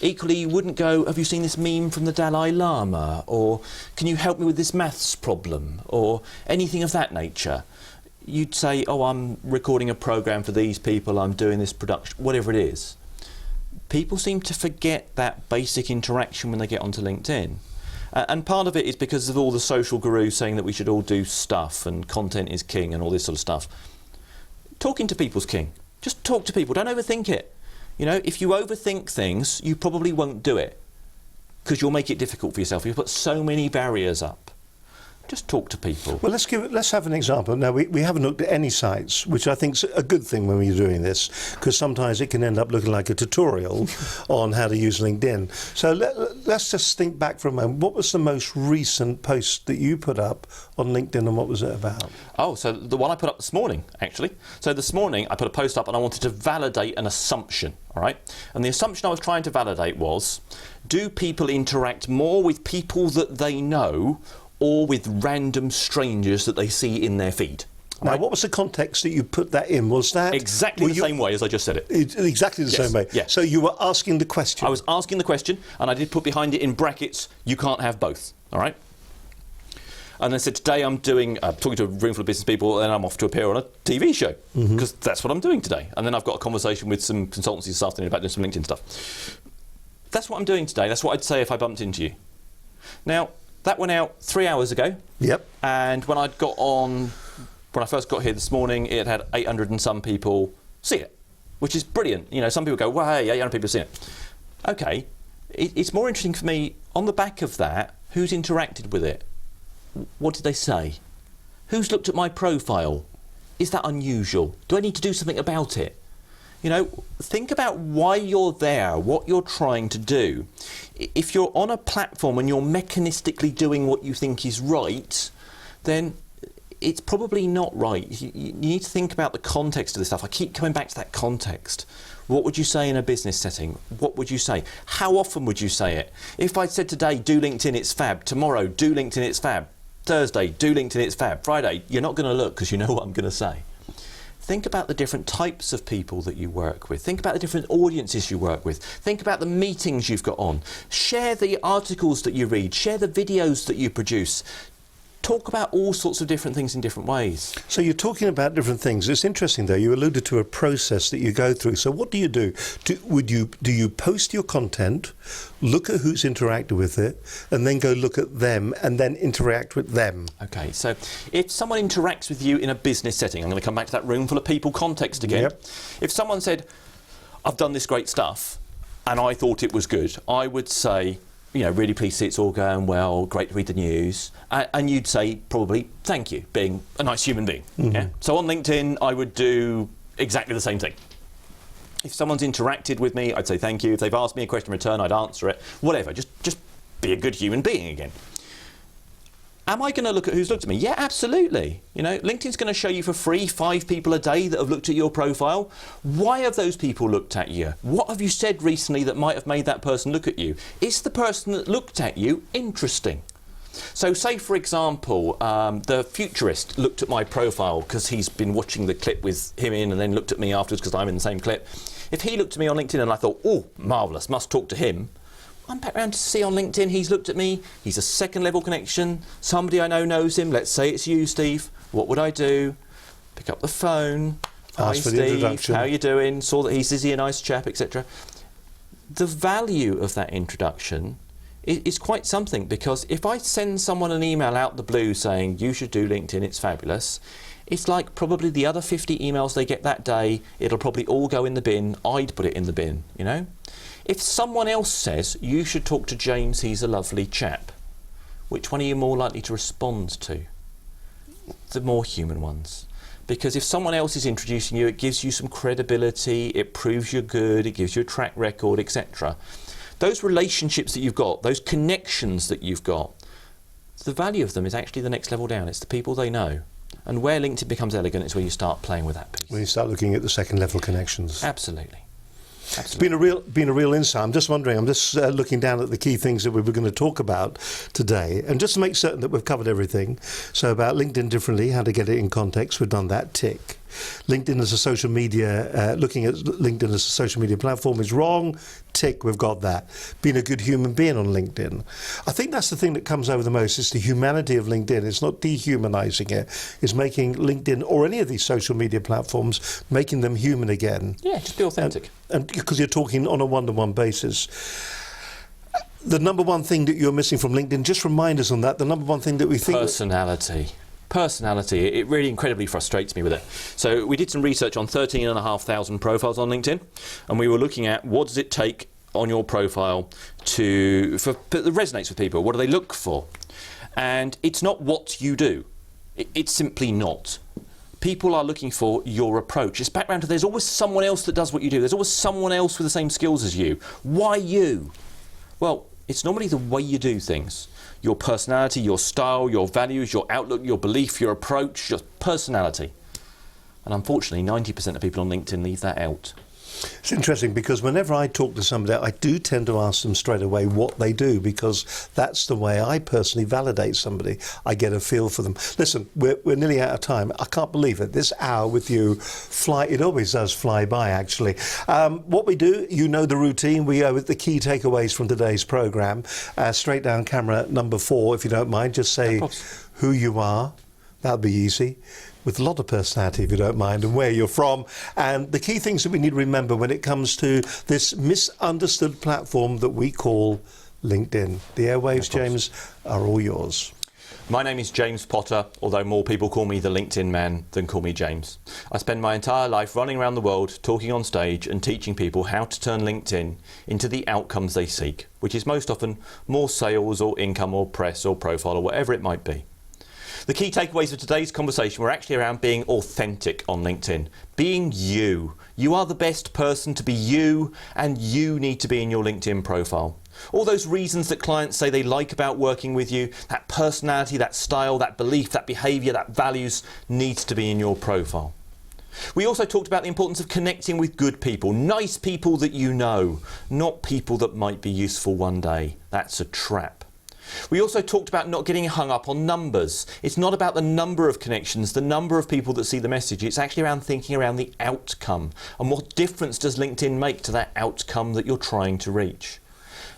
Equally, you wouldn't go, have you seen this meme from the Dalai Lama? Or can you help me with this maths problem? Or anything of that nature. You'd say, oh, I'm recording a programme for these people, I'm doing this production, whatever it is. People seem to forget that basic interaction when they get onto LinkedIn. And part of it is because of all the social gurus saying that we should all do stuff and content is king and all this sort of stuff. Talking to people's king. Just talk to people, don't overthink it. You know, if you overthink things, you probably won't do it because you'll make it difficult for yourself. You'll put so many barriers up. Just talk to people. Well, let's have an example. Now, we haven't looked at any sites, which I think is a good thing when we're doing this, because sometimes it can end up looking like a tutorial on how to use LinkedIn. So let's just think back for a moment. What was the most recent post that you put up on LinkedIn, and what was it about? Oh, so the one I put up this morning, actually. So this morning I put a post up and I wanted to validate an assumption, all right? And the assumption I was trying to validate was, do people interact more with people that they know or with random strangers that they see in their feed? Now, right? what was the context that you put that in? Was that Exactly the same way as I just said it. Exactly the Yes, same way. yes. So you were asking the question. I was asking the question, and I did put behind it in brackets, you can't have both, all right? And I said, today I'm talking to a room full of business people, and I'm off to appear on a TV show, because that's what I'm doing today. And then I've got a conversation with some consultancies this afternoon about doing some LinkedIn stuff. That's what I'm doing today. That's what I'd say if I bumped into you. Now, that went out 3 hours ago. Yep. And when I first got here this morning, it had 800 and some people see it, which is brilliant. You know, some people go, well, hey, 800 people see it. Okay, it's more interesting for me, on the back of that, who's interacted with it? What did they say? Who's looked at my profile? Is that unusual? Do I need to do something about it? You know, think about why you're there, what you're trying to do. If you're on a platform and you're mechanistically doing what you think is right, then it's probably not right. You need to think about the context of this stuff. I keep coming back to that context. What would you say in a business setting? What would you say? How often would you say it? If I said today, do LinkedIn, it's fab. Tomorrow, do LinkedIn, it's fab. Thursday, do LinkedIn, it's fab. Friday, you're not going to look because you know what I'm going to say. Think about the different types of people that you work with. Think about the different audiences you work with. Think about the meetings you've got on. Share the articles that you read. Share the videos that you produce. Talk about all sorts of different things in different ways. So you're talking about different things. It's interesting, though. You alluded to a process that you go through. So what do you do? Do you post your content, look at who's interacted with it, and then go look at them and then interact with them? Okay, so if someone interacts with you in a business setting, I'm going to come back to that room full of people context again. Yep. If someone said, I've done this great stuff, and I thought it was good, I would say, you know, really pleased to see it's all going well, great to read the news. And you'd say, probably, thank you, being a nice human being. Yeah? So on LinkedIn, I would do exactly the same thing. If someone's interacted with me, I'd say thank you. If they've asked me a question in return, I'd answer it. Whatever, just be a good human being again. Am I going to look at who's looked at me? Yeah, absolutely. You know, LinkedIn's going to show you for free 5 people a day that have looked at your profile. Why have those people looked at you? What have you said recently that might have made that person look at you? Is the person that looked at you interesting? So say, for example, the futurist looked at my profile because he's been watching the clip with him in and then looked at me afterwards because I'm in the same clip. If he looked at me on LinkedIn and I thought, oh, marvellous, must talk to him, I'm back round to see on LinkedIn he's looked at me, he's a second level connection, somebody I know knows him, let's say it's you, Steve. What would I do? Pick up the phone, hi Ask for the Steve, introduction. how you doing? Saw that he's a nice chap, etc. The value of that introduction is quite something, because if I send someone an email out the blue saying you should do LinkedIn, it's fabulous, it's like probably the other 50 emails they get that day, it'll probably all go in the bin. I'd put it in the bin, you know. If someone else says you should talk to James, he's a lovely chap, which one are you more likely to respond to? The more human ones. Because if someone else is introducing you, it gives you some credibility, it proves you're good, it gives you a track record, etc. Those relationships that you've got, those connections that you've got, the value of them is actually the next level down. It's the people they know. And where LinkedIn becomes elegant is where you start playing with that piece. When you start looking at the second level connections. Absolutely. It's been a real insight. I'm just wondering, I'm just looking down at the key things that we were going to talk about today, and just to make certain that we've covered everything. So about LinkedIn differently, how to get it in context, we've done that, tick. LinkedIn as a social media, looking at LinkedIn as a social media platform is wrong, tick, we've got that. Being a good human being on LinkedIn. I think that's the thing that comes over the most, is the humanity of LinkedIn. It's not dehumanizing it, it's making LinkedIn or any of these social media platforms, making them human again. Yeah, just be authentic. And because you're talking on a one-to-one basis. The number one thing that you're missing from LinkedIn, just remind us on that, the number one thing that we think... Personality, it really incredibly frustrates me with it. So we did some research on 13,500 profiles on LinkedIn, and we were looking at what does it take on your profile that resonates with people. What do they look for? And it's not what you do. It's simply not. People are looking for your approach. It's back around to there's always someone else that does what you do. There's always someone else with the same skills as you. Why you? Well, it's normally the way you do things. Your personality, your style, your values, your outlook, your belief, your approach, your personality. And unfortunately, 90% of people on LinkedIn leave that out. It's interesting, because whenever I talk to somebody, I do tend to ask them straight away what they do, because that's the way I personally validate somebody. I get a feel for them. Listen, we're nearly out of time. I can't believe it. This hour with you, it always does fly by, actually. What we do, you know the routine. We go with the key takeaways from today's programme. Straight down camera number 4, if you don't mind. Just say who you are. That'll be easy. With a lot of personality, if you don't mind, and where you're from. And the key things that we need to remember when it comes to this misunderstood platform that we call LinkedIn. The airwaves, James, are all yours. My name is James Potter, although more people call me the LinkedIn man than call me James. I spend my entire life running around the world, talking on stage and teaching people how to turn LinkedIn into the outcomes they seek, which is most often more sales or income or press or profile or whatever it might be. The key takeaways of today's conversation were actually around being authentic on LinkedIn. Being you. You are the best person to be you, and you need to be in your LinkedIn profile. All those reasons that clients say they like about working with you, that personality, that style, that belief, that behaviour, that values, needs to be in your profile. We also talked about the importance of connecting with good people, nice people that you know, not people that might be useful one day. That's a trap. We also talked about not getting hung up on numbers. It's not about the number of connections, the number of people that see the message. It's actually around thinking around the outcome. And what difference does LinkedIn make to that outcome that you're trying to reach?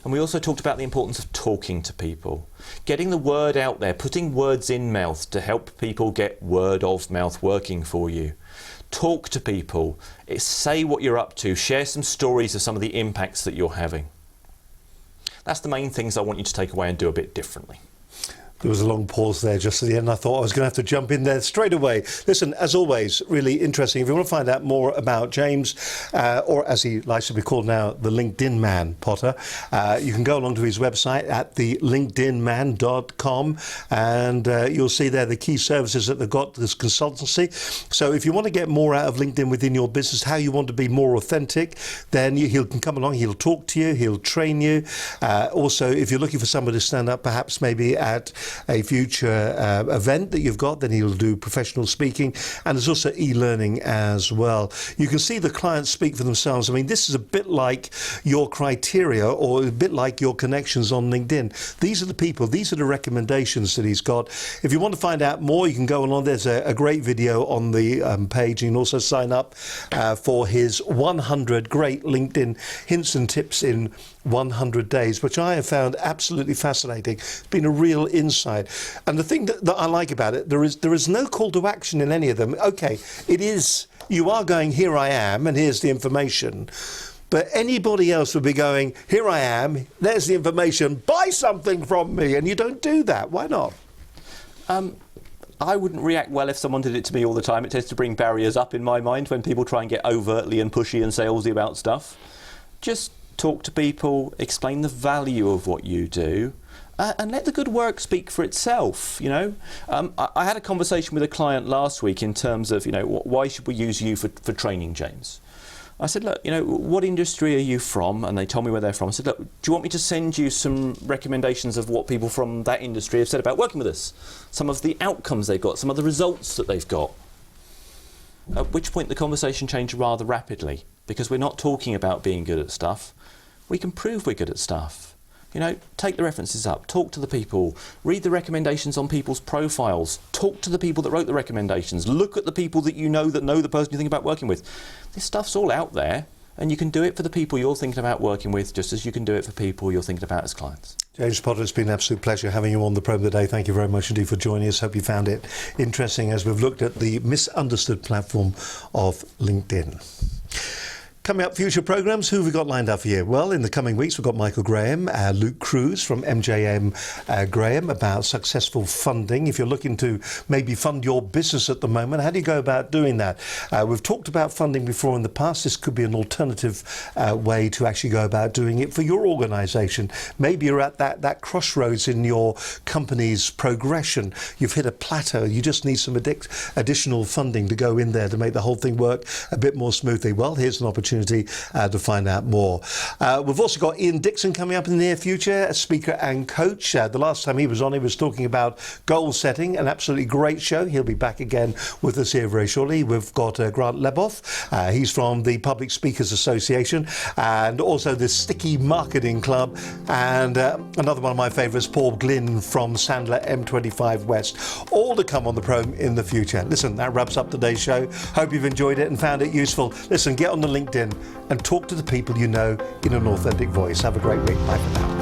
And we also talked about the importance of talking to people, getting the word out there, putting words in mouth to help people get word of mouth working for you. Talk to people, say what you're up to, share some stories of some of the impacts that you're having. That's the main things I want you to take away and do a bit differently. There was a long pause there just at the end. I thought I was going to have to jump in there straight away. Listen, as always, really interesting. If you want to find out more about James, or as he likes to be called now, the LinkedIn man, Potter, you can go along to his website at thelinkedinman.com, and you'll see there the key services that they've got, this consultancy. So if you want to get more out of LinkedIn within your business, how you want to be more authentic, then he can come along, he'll talk to you, he'll train you. Also, if you're looking for somebody to stand up, perhaps maybe at a future event that you've got, then he'll do professional speaking, and there's also e-learning as well. You can see the clients speak for themselves. I mean, this is a bit like your criteria, or a bit like your connections on LinkedIn. These are the people, these are the recommendations that he's got. If you want to find out more, you can go along. There's a great video on the page. You can also sign up for his 100 great LinkedIn hints and tips in 100 days, which I have found absolutely fascinating. It's been a real insight. And the thing that I like about it, there is no call to action in any of them. Okay, it is, you are going, here I am, and here's the information. But anybody else would be going, here I am, there's the information, buy something from me, and you don't do that. Why not? I wouldn't react well if someone did it to me all the time. It tends to bring barriers up in my mind when people try and get overtly and pushy and salesy about stuff. Just talk to people, explain the value of what you do, and let the good work speak for itself. You know, I had a conversation with a client last week in terms of, you know, why should we use you for training, James? I said, look, you know, what industry are you from? And they told me where they're from. I said, look, do you want me to send you some recommendations of what people from that industry have said about working with us? Some of the outcomes they've got, some of the results that they've got. At which point the conversation changed rather rapidly, because we're not talking about being good at stuff. We can prove we're good at stuff. You know, take the references up, talk to the people, read the recommendations on people's profiles, talk to the people that wrote the recommendations, look at the people that you know the person you think about working with. This stuff's all out there, and you can do it for the people you're thinking about working with, just as you can do it for people you're thinking about as clients. James Potter, it's been an absolute pleasure having you on the program today. Thank you very much indeed for joining us. Hope you found it interesting as we've looked at the misunderstood platform of LinkedIn. Coming up, future programmes, who have we got lined up for you? Well, in the coming weeks, we've got Michael Graham, Luke Cruz from MJM Graham about successful funding. If you're looking to maybe fund your business at the moment, how do you go about doing that? We've talked about funding before in the past. This could be an alternative way to actually go about doing it for your organisation. Maybe you're at that crossroads in your company's progression. You've hit a plateau. You just need some additional funding to go in there to make the whole thing work a bit more smoothly. Well, here's an opportunity to find out more. We've also got Ian Dixon coming up in the near future, a speaker and coach. The last time he was on, he was talking about goal setting, an absolutely great show. He'll be back again with us here very shortly. We've got Grant Leboff. He's from the Public Speakers Association and also the Sticky Marketing Club. And another one of my favourites, Paul Glynn from Sandler M25 West. All to come on the program in the future. Listen, that wraps up today's show. Hope you've enjoyed it and found it useful. Listen, get on the LinkedIn and talk to the people you know in an authentic voice. Have a great week. Bye for now.